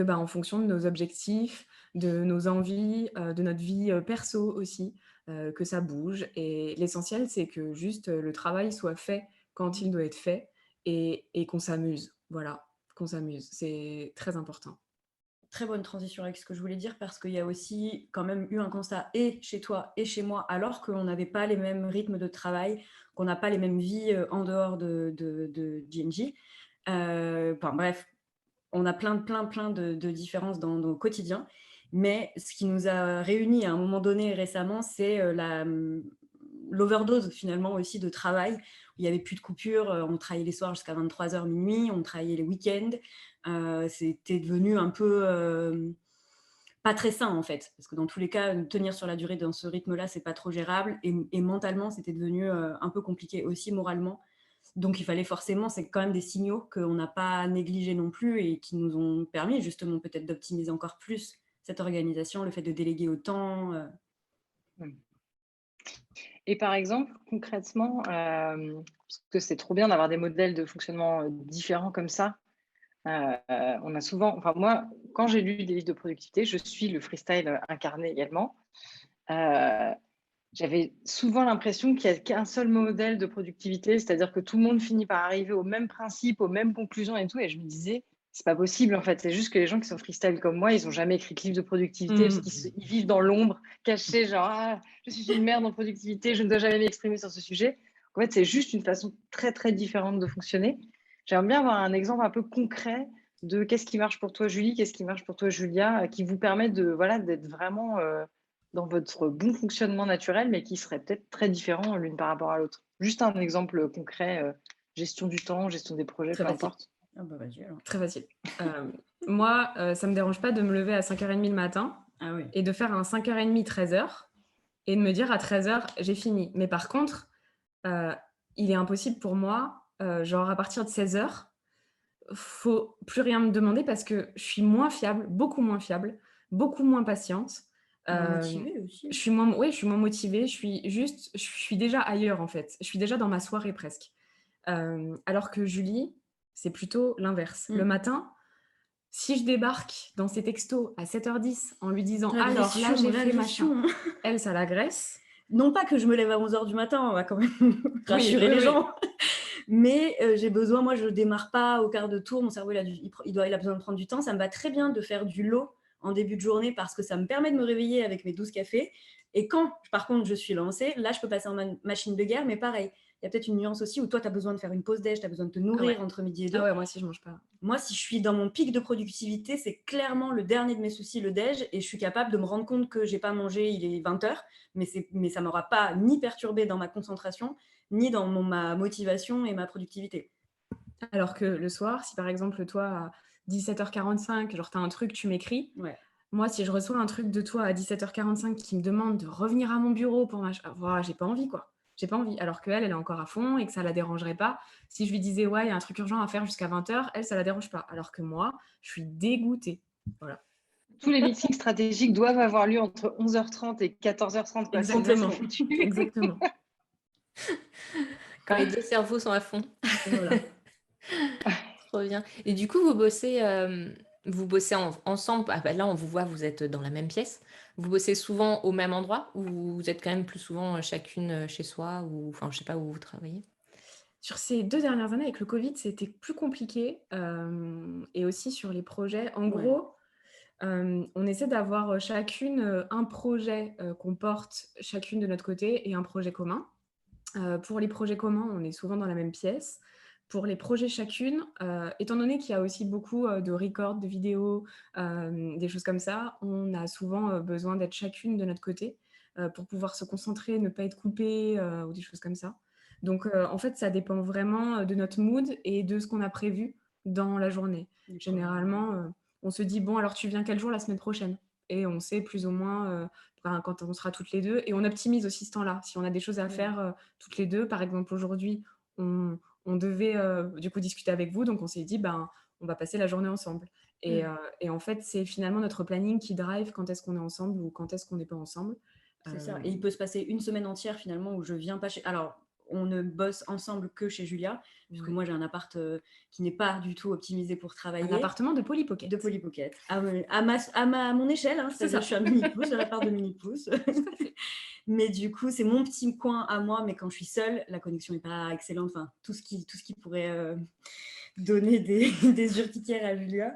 en fonction de nos objectifs, de nos envies, de notre vie perso aussi, que ça bouge. Et l'essentiel, c'est que juste le travail soit fait quand il doit être fait et qu'on s'amuse. Voilà. qu'on s'amuse. C'est très important. Très bonne transition avec ce que je voulais dire, parce qu'il y a aussi quand même eu un constat et chez toi et chez moi, alors qu'on n'avait pas les mêmes rythmes de travail, qu'on n'a pas les mêmes vies en dehors de G&G. Enfin bref, on a plein de différences dans nos quotidiens, mais ce qui nous a réunis à un moment donné récemment, c'est l'overdose finalement aussi de travail, où il n'y avait plus de coupure, on travaillait les soirs jusqu'à 23h minuit, on travaillait les week-ends, c'était devenu un peu pas très sain en fait, parce que dans tous les cas, tenir sur la durée dans ce rythme-là, c'est pas trop gérable, et mentalement, c'était devenu un peu compliqué aussi moralement. Donc il fallait forcément, c'est quand même des signaux qu'on n'a pas négligés non plus et qui nous ont permis justement peut-être d'optimiser encore plus cette organisation, le fait de déléguer autant. Et par exemple, concrètement, parce que c'est trop bien d'avoir des modèles de fonctionnement différents comme ça. On a souvent, enfin moi, quand j'ai lu des livres de productivité, je suis le freestyle incarné également. J'avais souvent l'impression qu'il n'y a qu'un seul modèle de productivité, c'est-à-dire que tout le monde finit par arriver au même principe, aux mêmes conclusions et tout. Et je me disais, c'est pas possible en fait. C'est juste que les gens qui sont freestyle comme moi, ils n'ont jamais écrit de livre de productivité parce qu'ils vivent dans l'ombre, cachés, genre ah, je suis une merde en productivité, je ne dois jamais m'exprimer sur ce sujet. En fait, c'est juste une façon très très différente de fonctionner. J'aimerais bien avoir un exemple un peu concret de qu'est-ce qui marche pour toi, Julie, qu'est-ce qui marche pour toi, Julia, qui vous permet de voilà d'être vraiment dans votre bon fonctionnement naturel, mais qui serait peut-être très différent l'une par rapport à l'autre. Juste un exemple concret, gestion du temps, gestion des projets, Très peu facile. importe. Ah bah vas-y alors. Très facile. Moi, ça ne me dérange pas de me lever à 5h30 le matin et de faire un 5h30, 13h et de me dire à 13h, j'ai fini. Mais par contre, il est impossible pour moi, genre à partir de 16h, faut plus rien me demander parce que je suis moins fiable, beaucoup moins patiente. Motivée aussi. Je suis moins motivée, je suis déjà ailleurs en fait. Je suis déjà dans ma soirée presque. Alors que Julie, c'est plutôt l'inverse. Le matin, si je débarque dans ses textos à 7h10 en lui disant alors là j'ai fait machin, elle ça l'agresse. Non pas que je me lève à 11h du matin, on va quand même rassurer les gens. Mais j'ai besoin, moi je ne démarre pas au quart de tour, mon cerveau il a besoin de prendre du temps. Ça me va très bien de faire du lot en début de journée parce que ça me permet de me réveiller avec mes 12 cafés. Et quand par contre je suis lancée, là je peux passer en machine de guerre, mais pareil, il y a peut-être une nuance aussi où toi tu as besoin de faire une pause déj, tu as besoin de te nourrir entre midi et 2. Ah ouais, moi aussi je mange pas. Moi, si je suis dans mon pic de productivité, c'est clairement le dernier de mes soucis, le déj, et je suis capable de me rendre compte que j'ai pas mangé, il est 20h, mais ça m'aura pas ni perturbé dans ma concentration, ni dans ma motivation et ma productivité. Alors que le soir, si par exemple toi à 17h45, genre t'as un truc, tu m'écris. Ouais. Moi, si je reçois un truc de toi à 17h45 qui me demande de revenir à mon bureau pour voilà, j'ai pas envie quoi. J'ai pas envie. Alors qu'elle, elle est encore à fond et que ça la dérangerait pas. Si je lui disais, ouais, il y a un truc urgent à faire jusqu'à 20h, elle, ça la dérange pas. Alors que moi, je suis dégoûtée. Voilà. Tous les meetings stratégiques doivent avoir lieu entre 11h30 et 14h30. Exactement. Exactement. Quand les deux cerveaux sont à fond. Voilà. Trop bien. Et du coup, vous bossez ensemble. Ah bah là, on vous voit, vous êtes dans la même pièce. Vous bossez souvent au même endroit ou vous êtes quand même plus souvent chacune chez soi ou enfin, je sais pas où vous travaillez? Sur ces 2 dernières années, avec le Covid, c'était plus compliqué et aussi sur les projets. En gros, on essaie d'avoir chacune un projet qu'on porte chacune de notre côté et un projet commun. Pour les projets communs, on est souvent dans la même pièce. Pour les projets chacune, étant donné qu'il y a aussi beaucoup de records, de vidéos, des choses comme ça, on a souvent besoin d'être chacune de notre côté pour pouvoir se concentrer, ne pas être coupée ou des choses comme ça. Donc, en fait, ça dépend vraiment de notre mood et de ce qu'on a prévu dans la journée. Généralement, on se dit, bon, alors tu viens quel jour la semaine prochaine? Et on sait plus ou moins quand on sera toutes les deux. Et on optimise aussi ce temps-là. Si on a des choses à faire toutes les deux, par exemple, aujourd'hui, on devait du coup discuter avec vous. Donc, on s'est dit, on va passer la journée ensemble. Et en fait, c'est finalement notre planning qui drive quand est-ce qu'on est ensemble ou quand est-ce qu'on n'est pas ensemble. C'est ça. Et il peut se passer une semaine entière finalement où je viens pas chez... Alors, on ne bosse ensemble que chez Julia, puisque moi j'ai un appart qui n'est pas du tout optimisé pour travailler. Un appartement de Polly Pocket. De Polly Pocket. À mon échelle, hein, c'est ça. Je suis un mini-pouce, un appart de mini-pouce. Mais du coup, c'est mon petit coin à moi, mais quand je suis seule, la connexion n'est pas excellente. Enfin, tout ce qui pourrait donner des urticaires à Julia.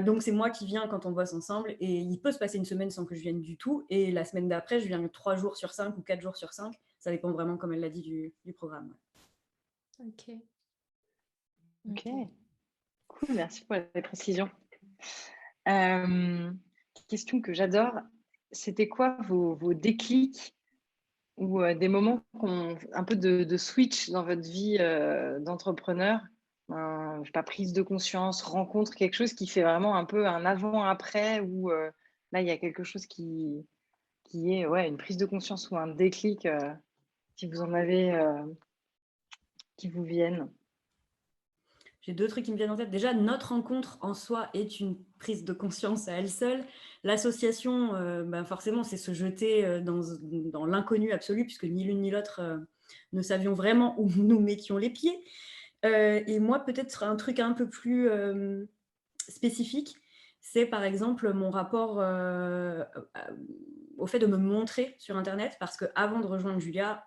Donc, c'est moi qui viens quand on bosse ensemble. Et il peut se passer une semaine sans que je vienne du tout. Et la semaine d'après, je viens 3 jours sur 5 ou 4 jours sur 5. Ça dépend vraiment, comme elle l'a dit, du programme. Ok. Ok, cool, merci pour les précisions. Question que j'adore, c'était quoi vos déclics ou des moments un peu de switch dans votre vie d'entrepreneur, je sais pas, prise de conscience, rencontre, quelque chose qui fait vraiment un peu un avant-après, ou là il y a quelque chose qui est une prise de conscience ou un déclic, si vous en avez qui vous viennent. J'ai 2 trucs qui me viennent en tête. Déjà, notre rencontre en soi est une prise de conscience à elle seule. L'association, forcément, c'est se jeter dans l'inconnu absolu, puisque ni l'une ni l'autre ne savions vraiment où nous mettions les pieds. Et moi, peut-être un truc un peu plus spécifique, c'est par exemple mon rapport au fait de me montrer sur Internet, parce qu'avant de rejoindre Julia,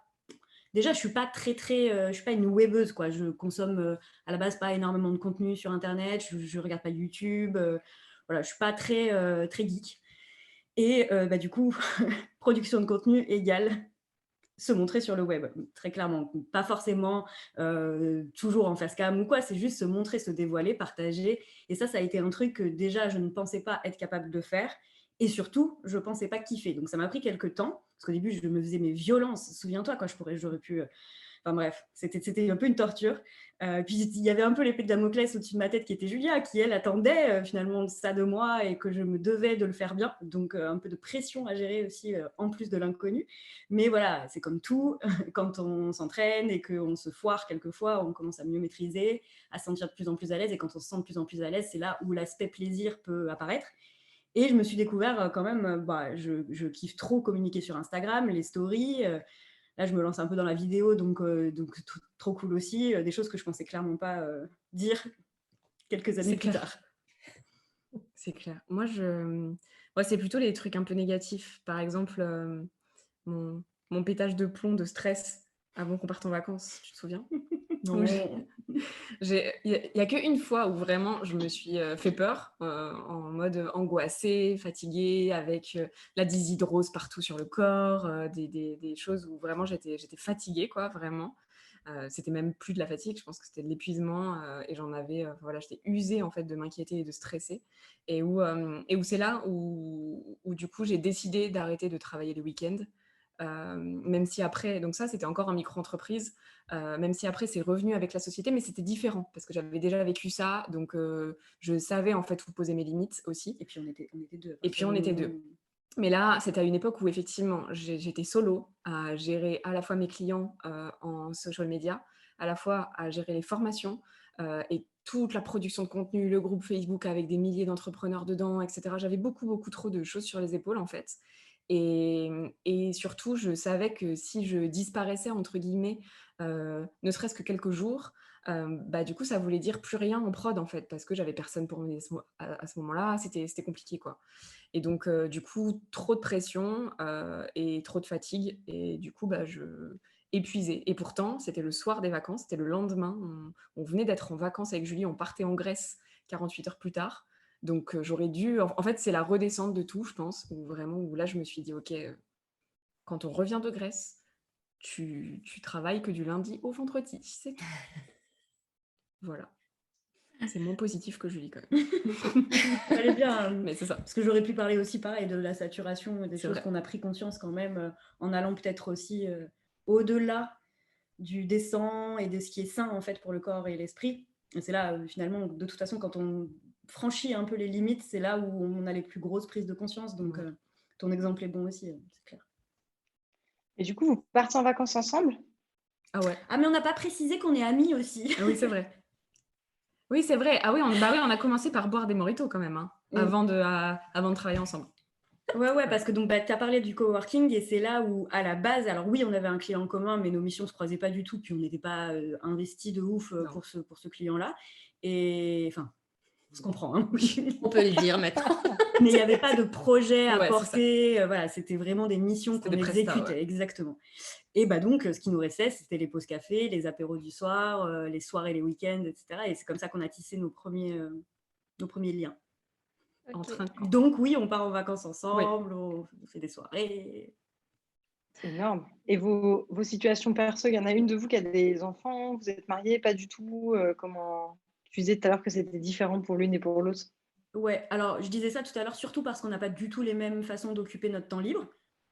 déjà, je suis pas je suis pas une webeuse, quoi. Je consomme à la base pas énormément de contenu sur Internet. Je regarde pas YouTube. Voilà, je suis pas très geek. Et du coup, production de contenu égale se montrer sur le web, très clairement. Pas forcément toujours en face cam ou quoi. C'est juste se montrer, se dévoiler, partager. Et ça a été un truc que déjà je ne pensais pas être capable de faire. Et surtout, je ne pensais pas kiffer. Donc ça m'a pris quelques temps. Parce qu'au début, je me faisais mes violences. Souviens-toi, quand j'aurais pu. Enfin bref, c'était un peu une torture. Puis il y avait un peu l'épée de Damoclès au-dessus de ma tête qui était Julia, qui elle attendait finalement ça de moi et que je me devais de le faire bien. Donc un peu de pression à gérer aussi en plus de l'inconnu. Mais voilà, c'est comme tout, quand on s'entraîne et qu'on se foire quelquefois, on commence à mieux maîtriser, à se sentir de plus en plus à l'aise. Et quand on se sent de plus en plus à l'aise, c'est là où l'aspect plaisir peut apparaître. Et je me suis découvert quand même, je kiffe trop communiquer sur Instagram, les stories. Là, je me lance un peu dans la vidéo, donc trop cool aussi. Des choses que je pensais clairement pas dire quelques années plus tard. C'est clair. Moi, c'est plutôt les trucs un peu négatifs. Par exemple, mon pétage de plomb de stress avant qu'on parte en vacances, tu te souviens? Non. Il y a qu'une fois où vraiment je me suis fait peur, en mode angoissée, fatiguée, avec la dyshydrose partout sur le corps, des choses où vraiment j'étais fatiguée, quoi, vraiment. C'était même plus de la fatigue, je pense que c'était de l'épuisement, et j'en avais, voilà, j'étais usée en fait de m'inquiéter et de stresser, et où c'est là où du coup j'ai décidé d'arrêter de travailler les week-ends, même si après, donc ça c'était encore en micro-entreprise, même si après c'est revenu avec la société, mais c'était différent parce que j'avais déjà vécu ça, donc je savais en fait où poser mes limites aussi. Et puis on était deux. Et puis on était deux. Mais là, c'était à une époque où effectivement, j'étais solo à gérer à la fois mes clients en social media, à la fois à gérer les formations et toute la production de contenu, le groupe Facebook avec des milliers d'entrepreneurs dedans, etc. J'avais beaucoup, beaucoup trop de choses sur les épaules en fait. Et surtout, je savais que si je disparaissais, entre guillemets, ne serait-ce que quelques jours, du coup, ça voulait dire plus rien en prod en fait, parce que j'avais personne pour m'aider à ce moment-là, c'était compliqué quoi. Et donc, du coup, trop de pression et trop de fatigue. Et du coup, je épuisée. Et pourtant, c'était le soir des vacances, c'était le lendemain. On venait d'être en vacances avec Julie, on partait en Grèce 48 heures plus tard. Donc, j'aurais dû... En fait, c'est la redescente de tout, je pense, où là, je me suis dit, OK, quand on revient de Grèce, tu travailles que du lundi au vendredi, c'est tout. Voilà. C'est moins positif que Julie, quand même. Fallait bien. Mais c'est ça. Parce que j'aurais pu parler aussi pareil de la saturation, des C'est choses vrai. qu'on a pris conscience quand même, en allant peut-être aussi au-delà du décent et de ce qui est sain en fait pour le corps et l'esprit. Et c'est là, finalement, de toute façon, quand on franchit un peu les limites, c'est là où on a les plus grosses prises de conscience. Donc, ton exemple est bon aussi, c'est clair. Et du coup, vous partez en vacances ensemble? Ah ouais. Ah, mais on n'a pas précisé qu'on est amis aussi. Ah oui, c'est vrai. Oui, c'est vrai. Ah oui, on a commencé par boire des mojitos quand même, hein, avant de travailler ensemble. Ouais, parce que donc tu as parlé du coworking et c'est là où, à la base, alors oui, on avait un client commun, mais nos missions ne se croisaient pas du tout, puis on n'était pas investis de ouf pour ce client-là. Et enfin, On se comprend, hein. On peut le dire maintenant. Mais il n'y avait pas de projet à Ouais, c'est ça. porter. Voilà, c'était vraiment des missions C'était qu'on des prestats, exécutait. ouais. Exactement. Et donc, ce qui nous restait, c'était les pauses café, les apéros du soir, les soirs et les week-ends, etc. Et c'est comme ça qu'on a tissé nos premiers liens. En Ok. train de... Donc oui, on part en vacances Oui. ensemble, on fait des soirées. C'est énorme. Et vos situations perso, il y en a une de vous qui a des enfants, vous êtes mariés, pas du tout. Comment tu disais tout à l'heure que c'était différent pour l'une et pour l'autre. Ouais, alors je disais ça tout à l'heure, surtout parce qu'on n'a pas du tout les mêmes façons d'occuper notre temps libre,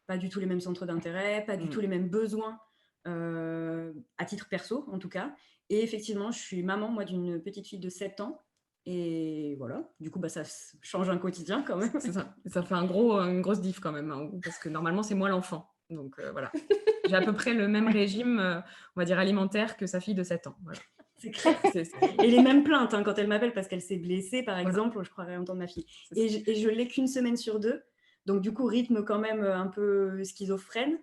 pas du tout les mêmes centres d'intérêt, pas du tout les mêmes besoins, à titre perso en tout cas. Et effectivement, je suis maman, moi, d'une petite fille de 7 ans. Et voilà, du coup, ça change un quotidien quand même. C'est ça. Ça fait une grosse diff quand même, hein, parce que normalement, c'est moi l'enfant. Donc voilà. J'ai à peu près le même régime, on va dire, alimentaire que sa fille de 7 ans. Voilà. C'est clair. Et les mêmes plaintes quand elle m'appelle parce qu'elle s'est blessée, par exemple, je croirais entendre ma fille. Et je l'ai qu'une semaine sur 2. Donc, du coup, rythme quand même un peu schizophrène.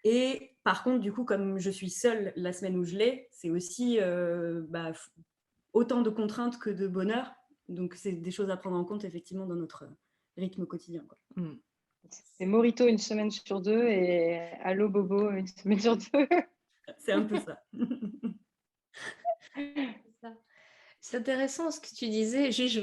Et par contre, du coup, comme je suis seule la semaine où je l'ai, c'est aussi autant de contraintes que de bonheur. Donc, c'est des choses à prendre en compte, effectivement, dans notre rythme quotidien, quoi. C'est Morito une semaine sur 2 et Allô Bobo une semaine sur 2. C'est un peu ça. C'est intéressant ce que tu disais. Juste,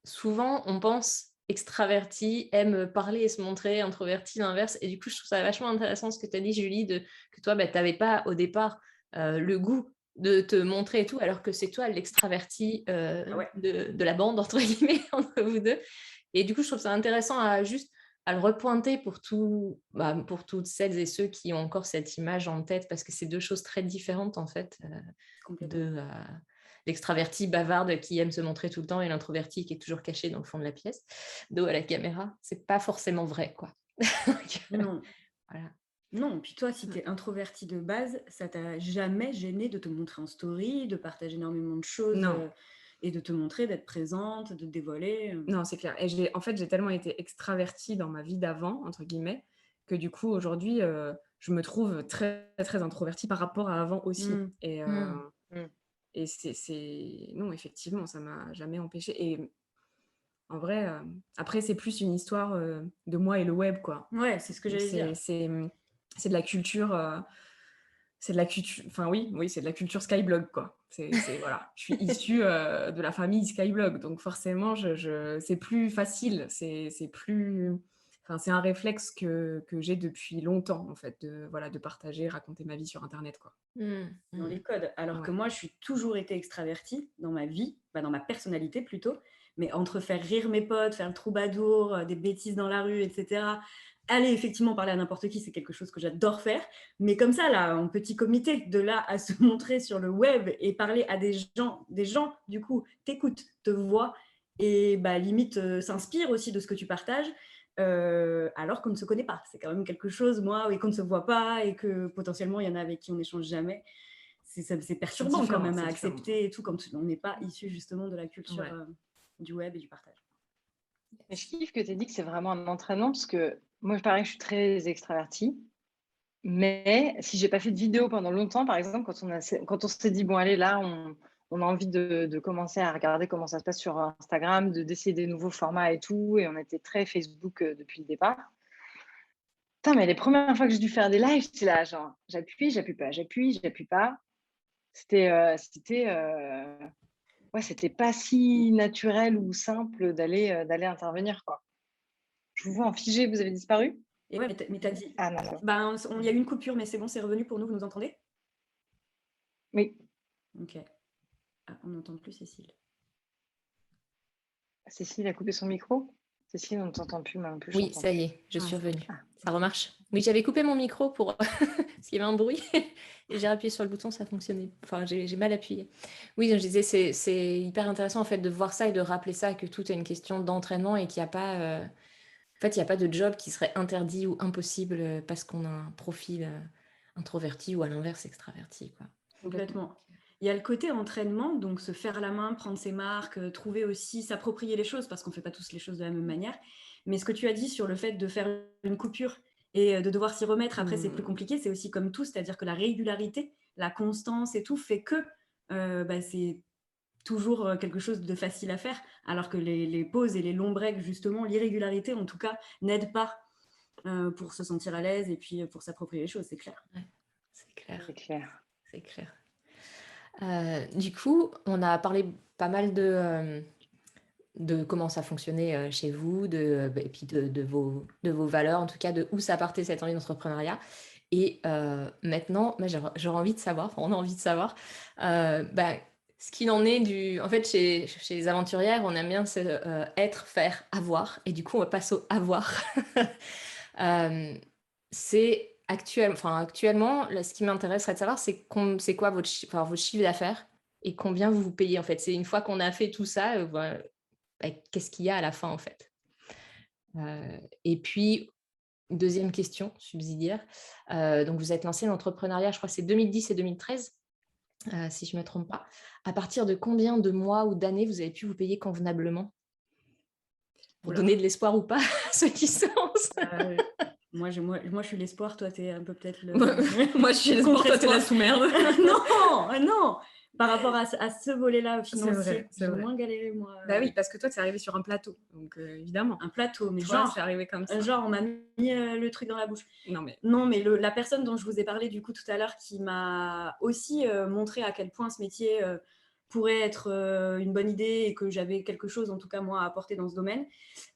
souvent, on pense extraverti, aime parler et se montrer, introverti, l'inverse. Et du coup, je trouve ça vachement intéressant ce que tu as dit, Julie, que toi, tu n'avais pas au départ le goût de te montrer et tout, alors que c'est toi l'extraverti Ouais. de la bande, entre guillemets, entre vous deux. Et du coup, je trouve ça intéressant à le repointer pour toutes celles et ceux qui ont encore cette image en tête, parce que c'est deux choses très différentes, en fait, de l'extraverti bavarde qui aime se montrer tout le temps et l'introverti qui est toujours caché dans le fond de la pièce, dos à la caméra. C'est pas forcément vrai, quoi. Donc, Non. voilà. Non, puis toi, si tu es introverti de base, ça t'a jamais gêné de te montrer en story, de partager énormément de choses et de te montrer, d'être présente, de te dévoiler. Non, c'est clair. Et j'ai tellement été extravertie dans ma vie d'avant, entre guillemets, que du coup, aujourd'hui, je me trouve très, très introvertie par rapport à avant aussi. Et non, effectivement, ça m'a jamais empêchée. Et en vrai, après, c'est plus une histoire de moi et le web, quoi. Ouais, c'est ce que j'allais dire. C'est de la culture... c'est de la culture, enfin oui, c'est de la culture Skyblog, quoi. Voilà, je suis issue de la famille Skyblog, donc forcément, c'est plus facile, c'est plus, enfin c'est un réflexe que j'ai depuis longtemps en fait, de partager, raconter ma vie sur Internet, quoi. Dans les codes. Alors que moi, je suis toujours été extravertie dans ma vie, dans ma personnalité plutôt, mais entre faire rire mes potes, faire le troubadour, des bêtises dans la rue, etc., aller effectivement parler à n'importe qui, c'est quelque chose que j'adore faire. Mais comme ça, là, en petit comité, de là à se montrer sur le web et parler à des gens, du coup, t'écoutent, te voient et limite s'inspirent aussi de ce que tu partages, alors qu'on ne se connaît pas. C'est quand même quelque chose, moi, et qu'on ne se voit pas et que potentiellement, il y en a avec qui on n'échange jamais. C'est perturbant quand même à accepter et tout, quand on n'est pas issu justement de la culture du web et du partage. Mais je kiffe que tu aies dit que c'est vraiment un entraînement parce que moi, pareil, je suis très extravertie. Mais si j'ai pas fait de vidéo pendant longtemps, par exemple, quand on s'est dit, bon, allez, là, on a envie de commencer à regarder comment ça se passe sur Instagram, d'essayer des nouveaux formats et tout, et on était très Facebook depuis le départ. Putain, mais les premières fois que j'ai dû faire des lives, j'étais là, genre, j'appuie pas. C'était pas si naturel ou simple d'aller intervenir, quoi. Je vous vois en figé, vous avez disparu? Et ouais, mais t'as dit... Ah non. Il y a eu une coupure, mais c'est bon, c'est revenu pour nous, vous nous entendez? Oui. Ok. Ah, on n'entend plus Cécile. Cécile a coupé son micro? Cécile, on ne t'entend plus, moi non plus. Oui, ça y est, je suis revenue. Ça remarche. Oui, j'avais coupé mon micro parce qu'il y avait un bruit et j'ai appuyé sur le bouton, ça fonctionnait. Enfin, j'ai mal appuyé. Oui, je disais, c'est hyper intéressant en fait de voir ça et de rappeler ça, que tout est une question d'entraînement et qu'il n'y a pas... En fait, il n'y a pas de job qui serait interdit ou impossible parce qu'on a un profil introverti ou à l'inverse extraverti, quoi. Complètement. Il y a le côté entraînement, donc se faire la main, prendre ses marques, trouver aussi, s'approprier les choses, parce qu'on ne fait pas tous les choses de la même manière. Mais ce que tu as dit sur le fait de faire une coupure et de devoir s'y remettre, après c'est plus compliqué, c'est aussi comme tout, c'est-à-dire que la régularité, la constance et tout fait que c'est toujours quelque chose de facile à faire, alors que les pauses et les longs breaks, justement, l'irrégularité, en tout cas, n'aident pas pour se sentir à l'aise et puis pour s'approprier les choses, c'est clair. Ouais, c'est clair. C'est clair. C'est clair. Du coup, on a parlé pas mal de comment ça fonctionnait chez vous, et puis de vos valeurs, en tout cas de où ça partait cette envie d'entrepreneuriat. Et maintenant, j'aurais envie de savoir, enfin on a envie de savoir, ce qu'il en est En fait, chez les aventurières, on aime bien être, faire, avoir. Et du coup, on va passer au avoir. C'est actuellement, là, ce qui m'intéresserait de savoir, c'est quoi votre chiffre d'affaires et combien vous payez en fait. C'est une fois qu'on a fait tout ça, qu'est-ce qu'il y a à la fin en fait. Et puis, deuxième question subsidiaire. Donc, vous êtes lancé dans l'entrepreneuriat, je crois que c'est 2010 et 2013, si je ne me trompe pas. À partir de combien de mois ou d'années vous avez pu vous payer convenablement pour donner de l'espoir ou pas à ceux qui se lancent? Moi, je suis l'espoir, toi, tu es un peu peut-être le... Moi, je suis l'espoir, toi, t'es la sous-merde. Non. Par rapport à ce volet-là financier, c'est vrai. Moins galéré, moi. Bah oui, parce que toi, tu es arrivé sur un plateau, donc évidemment. Un plateau, mais toi, c'est arrivé comme ça. Genre, on m'a mis le truc dans la bouche. Non, mais la personne dont je vous ai parlé du coup tout à l'heure, qui m'a aussi montré à quel point ce métier pourrait être une bonne idée et que j'avais quelque chose, en tout cas moi, à apporter dans ce domaine,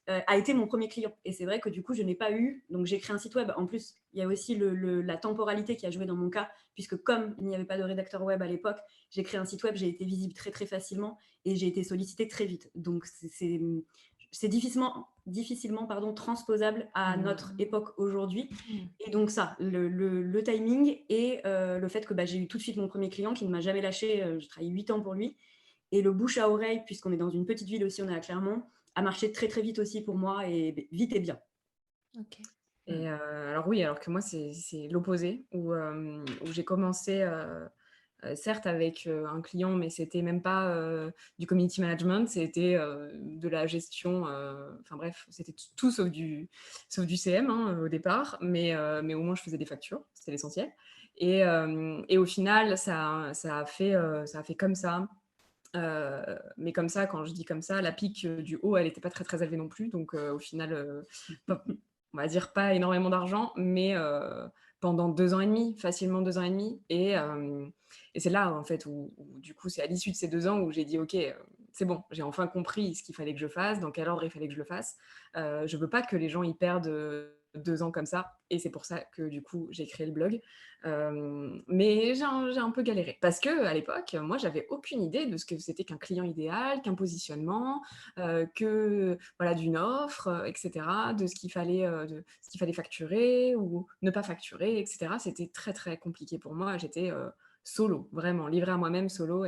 a été mon premier client. Et c'est vrai que du coup, je n'ai pas eu... Donc, j'ai créé un site web. En plus, il y a aussi la temporalité qui a joué dans mon cas, puisque comme il n'y avait pas de rédacteur web à l'époque, j'ai créé un site web, j'ai été visible très, très facilement et j'ai été sollicitée très vite. Donc, c'est difficilement transposable à notre époque aujourd'hui. Et donc ça, le timing et le fait que j'ai eu tout de suite mon premier client qui ne m'a jamais lâché. J'ai travaillé 8 ans pour lui. Et le bouche à oreille, puisqu'on est dans une petite ville aussi, on est à Clermont, a marché très très vite aussi pour moi, et vite et bien. Ok. Et alors oui, alors que moi, c'est l'opposé, où j'ai commencé... certes avec un client, mais c'était même pas du community management, c'était de la gestion, enfin bref, c'était tout sauf du CM au départ, mais au moins je faisais des factures, c'était l'essentiel. Et au final, ça a fait comme ça. Mais comme ça, quand je dis comme ça, la pique du haut, elle n'était pas très très élevée non plus, donc au final, on va dire pas énormément d'argent, mais pendant 2 ans et demi, facilement 2 ans et demi. Et c'est là, en fait, où du coup, c'est à l'issue de ces 2 ans où j'ai dit, OK, c'est bon, j'ai enfin compris ce qu'il fallait que je fasse, dans quel ordre il fallait que je le fasse. Je veux pas que les gens y perdent 2 ans comme ça. Et c'est pour ça que, du coup, j'ai créé le blog. Mais j'ai un peu galéré. Parce qu'à l'époque, moi, j'avais aucune idée de ce que c'était qu'un client idéal, qu'un positionnement, d'une offre, etc., de ce qu'il fallait facturer ou ne pas facturer, etc. C'était très, très compliqué pour moi. J'étais solo, vraiment, livrée à moi-même, solo.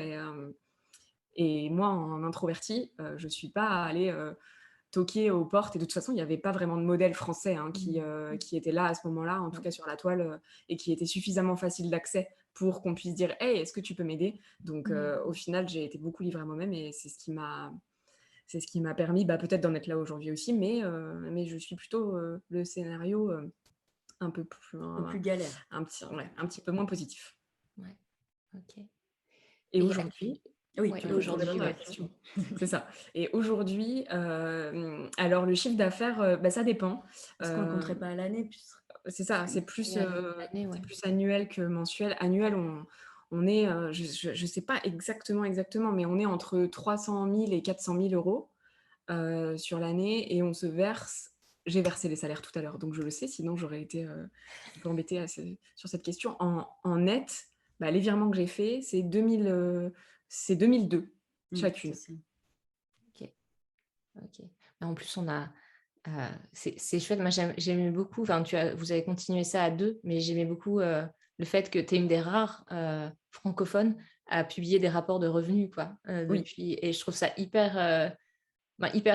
Et moi, en introvertie, je ne suis pas allée toquer aux portes. Et de toute façon, il n'y avait pas vraiment de modèle français qui était là à ce moment-là, en tout cas sur la toile, et qui était suffisamment facile d'accès pour qu'on puisse dire « Hey, est-ce que tu peux m'aider ?» Donc, au final, j'ai été beaucoup livrée à moi-même et c'est ce qui m'a permis peut-être d'en être là aujourd'hui aussi, mais je suis plutôt le scénario un peu plus galère. Un petit peu moins positif. Ouais, ok. Et aujourd'hui... Oui, ouais, aujourd'hui, c'est ça. Et aujourd'hui, alors le chiffre d'affaires, ça dépend. Est-ce qu'on ne le compterait pas à l'année? C'est ça, c'est plus annuel que mensuel. Annuel, on est, je ne sais pas exactement, mais on est entre 300 000 et 400 000 euros sur l'année, et on se verse... J'ai versé les salaires tout à l'heure, donc je le sais, sinon j'aurais été un peu embêtée sur cette question. En net, les virements que j'ai faits, c'est 2002 chacune. Ok. En plus, on a... c'est chouette. Moi, j'aimais beaucoup... vous avez continué ça à 2, mais j'aimais beaucoup le fait que tu es une des rares francophones à publier des rapports de revenus, quoi, depuis. Et je trouve ça hyper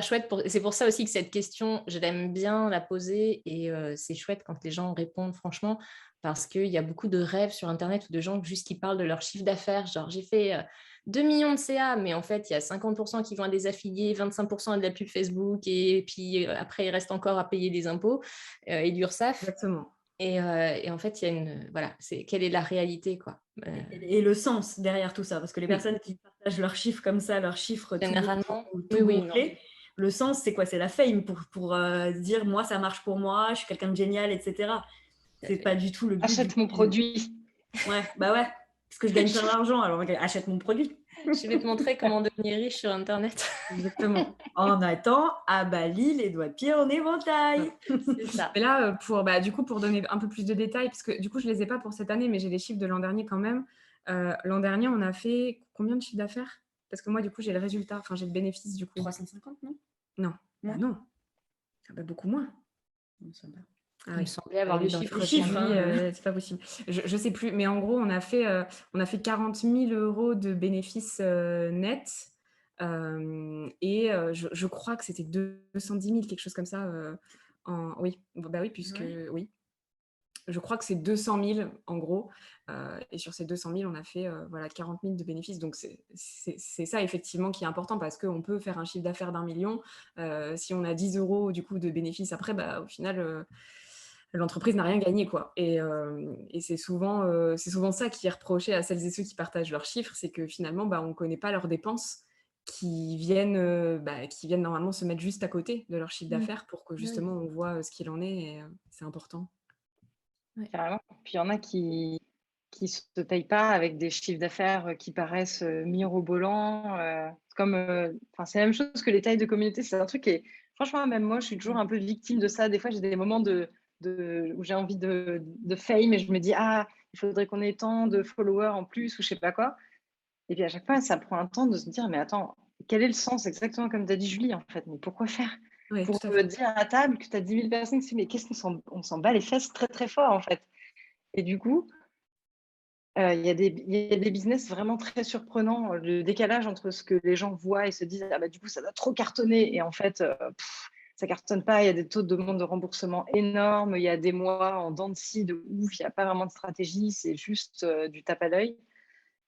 chouette. C'est pour ça aussi que cette question, je l'aime bien la poser, et c'est chouette quand les gens répondent franchement, parce qu'il y a beaucoup de rêves sur Internet ou de gens juste qui parlent de leur chiffre d'affaires, genre j'ai fait 2 millions de CA, mais en fait il y a 50% qui vont à des affiliés, 25% à de la pub Facebook, et puis après il reste encore à payer des impôts et l'URSSAF. Exactement. Et en fait, il y a voilà, quelle est la réalité, quoi. Et le sens derrière tout ça, parce que les personnes qui partagent leurs chiffres comme ça, leurs chiffres Généralement, tout gonflés, le sens, c'est quoi? C'est la fame pour dire, moi, ça marche pour moi, je suis quelqu'un de génial, etc. C'est pas du tout le but. Achète mon produit. Ouais, bah ouais, parce que je gagne plein d'argent, alors achète mon produit. Je vais te montrer comment devenir riche sur Internet. Exactement. En attendant, à Bali, les doigts de pied en éventail. C'est ça. Mais là, du coup, pour donner un peu plus de détails, parce que du coup, je ne les ai pas pour cette année, mais j'ai les chiffres de l'an dernier quand même. L'an dernier, on a fait combien de chiffre d'affaires? Parce que moi, du coup, j'ai le résultat, enfin, j'ai le bénéfice, du coup. 350, non? Non. Ouais. Non. Ah bah, beaucoup moins. Non, ça va. Il me semblait avoir le chiffre. C'est pas possible. Je sais plus, mais en gros, on a fait 40 000 € de bénéfices nets. Et je crois que c'était 210 000, quelque chose comme ça. Oui, bah oui, puisque oui. Je crois que c'est 200 000 en gros. Et sur ces 200 000, on a fait 40 000 de bénéfices. Donc, c'est ça effectivement qui est important parce qu'on peut faire un chiffre d'affaires d'1 million. Si on a 10 € du coup de bénéfices après, au final, l'entreprise n'a rien gagné, quoi. Et c'est souvent ça qui est reproché à celles et ceux qui partagent leurs chiffres, c'est que finalement, on ne connaît pas leurs dépenses qui viennent normalement se mettre juste à côté de leur chiffre d'affaires pour que justement on voit ce qu'il en est. Et c'est important. Carrément. Puis il y en a qui se payent pas avec des chiffres d'affaires qui paraissent mirobolants. C'est la même chose que les tailles de communauté. C'est un truc qui est, franchement, même moi, je suis toujours un peu victime de ça. Des fois, j'ai des moments où j'ai envie de fame et je me dis, il faudrait qu'on ait tant de followers en plus ou je sais pas quoi. Et puis à chaque fois, ça prend un temps de se dire, mais attends, quel est le sens exactement comme tu as dit Julie, en fait? Mais pourquoi faire? Oui, Pour tout à fait. dire à table que tu as 10 000 personnes qui se disent, mais qu'est-ce qu'on s'en bat les fesses très très fort, en fait. Et du coup, il y a des business vraiment très surprenants. Le décalage entre ce que les gens voient et se disent, du coup, ça doit trop cartonner. Et en fait, ça cartonne pas. Il y a des taux de demande de remboursement énormes. Il y a des mois en dents de scie de ouf. Il n'y a pas vraiment de stratégie. C'est juste du tape à l'œil.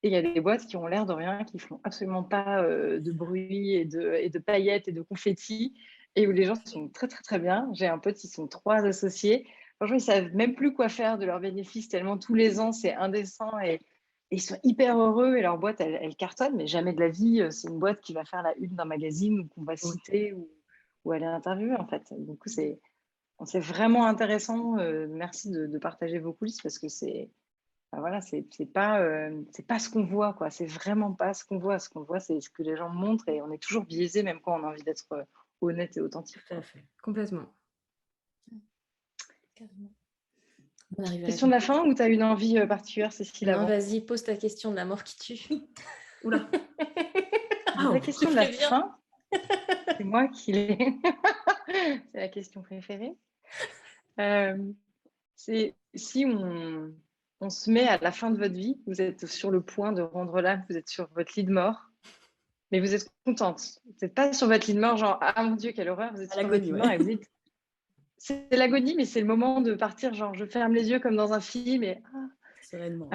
Et il y a des boîtes qui ont l'air de rien, qui font absolument pas de bruit et de paillettes et de confettis, et où les gens sont très très très bien. J'ai un pote, ils sont 3 associés. Franchement, ils savent même plus quoi faire de leurs bénéfices tellement tous les ans c'est indécent, et ils sont hyper heureux, et leur boîte elle cartonne, mais jamais de la vie c'est une boîte qui va faire la une d'un magazine ou qu'on va citer ou aller interviewer, en fait. Du coup, c'est vraiment intéressant. Merci de partager vos coulisses, parce que c'est c'est pas ce qu'on voit, quoi. C'est vraiment pas ce qu'on voit. Ce qu'on voit, c'est ce que les gens montrent, et on est toujours biaisé, même quand on a envie d'être honnête et authentique. Tout à fait. Complètement. Question de la fin, ou tu as une envie particulière, Cécile? Non, vas-y, pose ta question de la mort qui tue. Oula. La question de la fin, c'est moi qui l'ai. C'est la question préférée. C'est si on se met à la fin de votre vie, vous êtes sur le point de rendre l'âme, vous êtes sur votre lit de mort, mais vous êtes contente. Vous n'êtes pas sur votre lit de mort, genre, ah mon Dieu, quelle horreur, vous êtes sur votre lit de mort et vous dites, c'est l'agonie, mais c'est le moment de partir, genre, je ferme les yeux comme dans un film, et sereinement.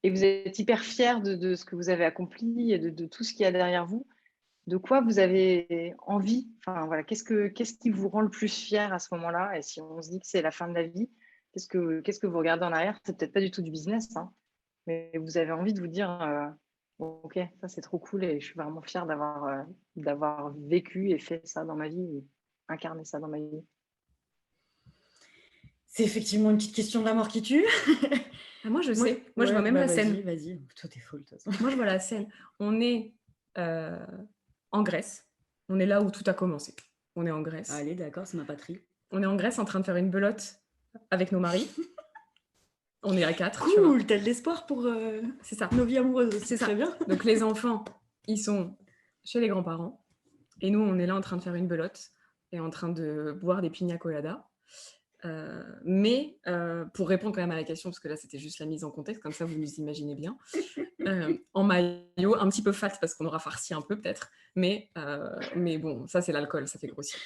Et vous êtes hyper fière de ce que vous avez accompli et de tout ce qu'il y a derrière vous. De quoi vous avez envie? Enfin, voilà, qu'est-ce qui vous rend le plus fier à ce moment-là? Et si on se dit que c'est la fin de la vie, qu'est-ce que vous regardez en arrière? C'est peut-être pas du tout du business, hein, mais vous avez envie de vous dire, ok, ça c'est trop cool, et je suis vraiment fière d'avoir vécu et fait ça dans ma vie, et incarné ça dans ma vie. C'est effectivement une petite question de la mort qui tue. Moi, je sais. Moi, je vois même la scène. Vas-y, toi, t'es folle, de toute façon. Moi, je vois la scène. On est en Grèce. On est là où tout a commencé. On est en Grèce. Allez, d'accord, c'est ma patrie. On est en Grèce en train de faire une belote avec nos maris. On est à 4. Cool, t'as de l'espoir pour c'est ça. Nos vies amoureuses. C'est ça. Très bien. Donc, les enfants, ils sont chez les grands-parents. Et nous, on est là en train de faire une belote et en train de boire des piña coladas. Mais pour répondre quand même à la question, parce que là c'était juste la mise en contexte, comme ça vous nous imaginez bien, en maillot, un petit peu fat parce qu'on aura farci un peu peut-être, mais bon, ça c'est l'alcool, ça fait grossir.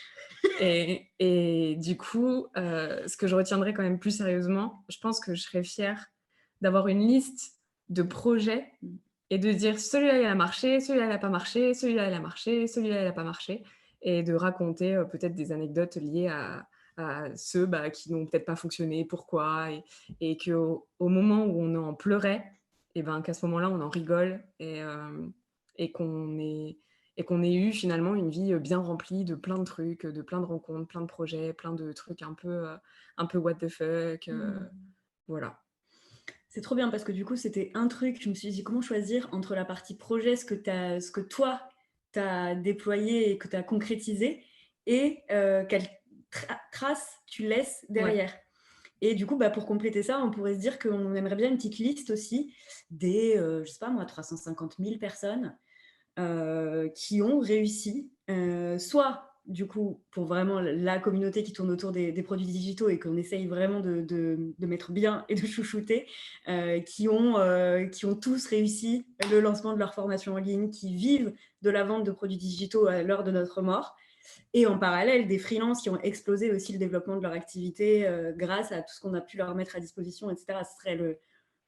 Et du coup, ce que je retiendrai quand même plus sérieusement, je pense que je serais fière d'avoir une liste de projets et de dire celui-là il a marché, celui-là il n'a pas marché, celui-là il a marché, celui-là il n'a pas marché, et de raconter peut-être des anecdotes liées ceux qui n'ont peut-être pas fonctionné, pourquoi, et qu'au moment où on en pleurait, et qu'à ce moment-là, on en rigole et qu'on ait eu finalement une vie bien remplie de plein de trucs, de plein de rencontres, plein de projets, plein de trucs un peu what the fuck. Voilà. C'est trop bien parce que du coup, c'était un truc, je me suis dit comment choisir entre la partie projet, ce que toi, tu as déployé et que tu as concrétisé, et quelle trace tu laisses derrière. Ouais. Et du coup, pour compléter ça, on pourrait se dire qu'on aimerait bien une petite liste aussi des, je sais pas moi, 350 000 personnes qui ont réussi, soit du coup pour vraiment la communauté qui tourne autour des produits digitaux et qu'on essaye vraiment de mettre bien et de chouchouter, qui ont tous réussi le lancement de leur formation en ligne, qui vivent de la vente de produits digitaux à l'heure de notre mort, et en parallèle des freelances qui ont explosé aussi le développement de leur activité grâce à tout ce qu'on a pu leur mettre à disposition, etc. Ce serait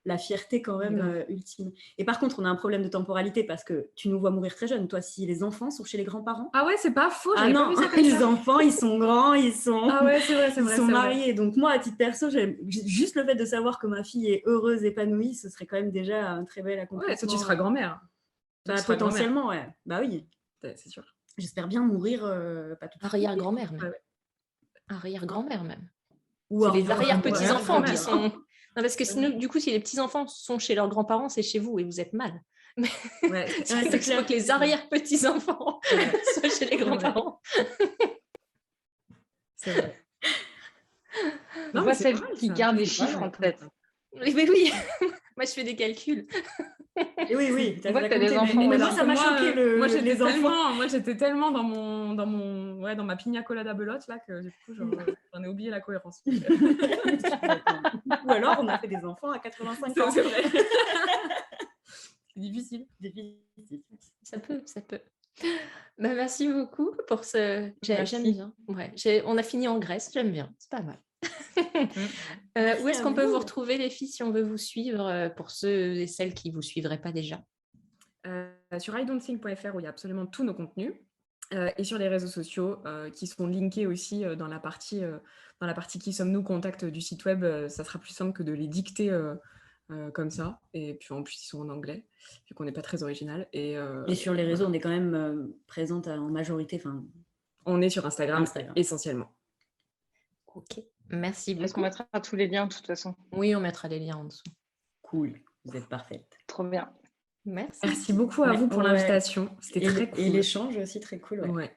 la fierté quand même ultime. Et par contre, on a un problème de temporalité parce que tu nous vois mourir très jeune. Toi, si les enfants sont chez les grands-parents. Ah ouais, c'est pas faux. Ah non, pas les enfants, ils sont grands, ils sont, sont mariés. Vrai. Donc moi, à titre perso, j'aime juste le fait de savoir que ma fille est heureuse, épanouie, ce serait quand même déjà un très bel accomplissement. Ouais, toi, tu seras grand-mère. Potentiellement, ouais. Bah oui. C'est sûr. J'espère bien mourir pas tout de suite. Arrière-grand-mère même. Ouais. Arrière-grand-mère même. Ou c'est les arrière-petits-enfants qui sont... Non, parce que sinon, du coup, si les petits-enfants sont chez leurs grands-parents, c'est chez vous et vous êtes mal. Mais c'est clair que les arrière-petits-enfants soient chez les grands-parents. C'est vrai. On voit celles qui gardent les chiffres en tête. Mais oui, moi je fais des calculs. Et oui, on voit que tu as des enfants. Mais moi, ça m'a choqué les enfants. Moi, j'étais tellement dans ma pina colada belote là que du coup, j'en ai oublié la cohérence. Ou alors, on a fait des enfants à 85 ans. C'est vrai. C'est difficile. Ça peut. Merci beaucoup pour ce... J'aime bien. Ouais, on a fini en Grèce, j'aime bien. C'est pas mal. Où est-ce qu'on peut vous retrouver, les filles, si on veut vous suivre, pour ceux et celles qui ne vous suivraient pas déjà? Sur idon'tthink.fr où il y a absolument tous nos contenus, et sur les réseaux sociaux qui seront linkés aussi dans la partie qui sommes-nous contact du site web. Ça sera plus simple que de les dicter comme ça, et puis en plus ils sont en anglais vu qu'on n'est pas très original, et sur les réseaux on est quand même présente en majorité, on est sur Instagram. Essentiellement. Ok, merci beaucoup. Est-ce qu'on mettra tous les liens de toute façon? Oui, on mettra les liens en dessous. Cool, vous êtes parfaite. Trop bien. Merci beaucoup à vous pour l'invitation. C'était très cool. Et l'échange aussi très cool. Ouais.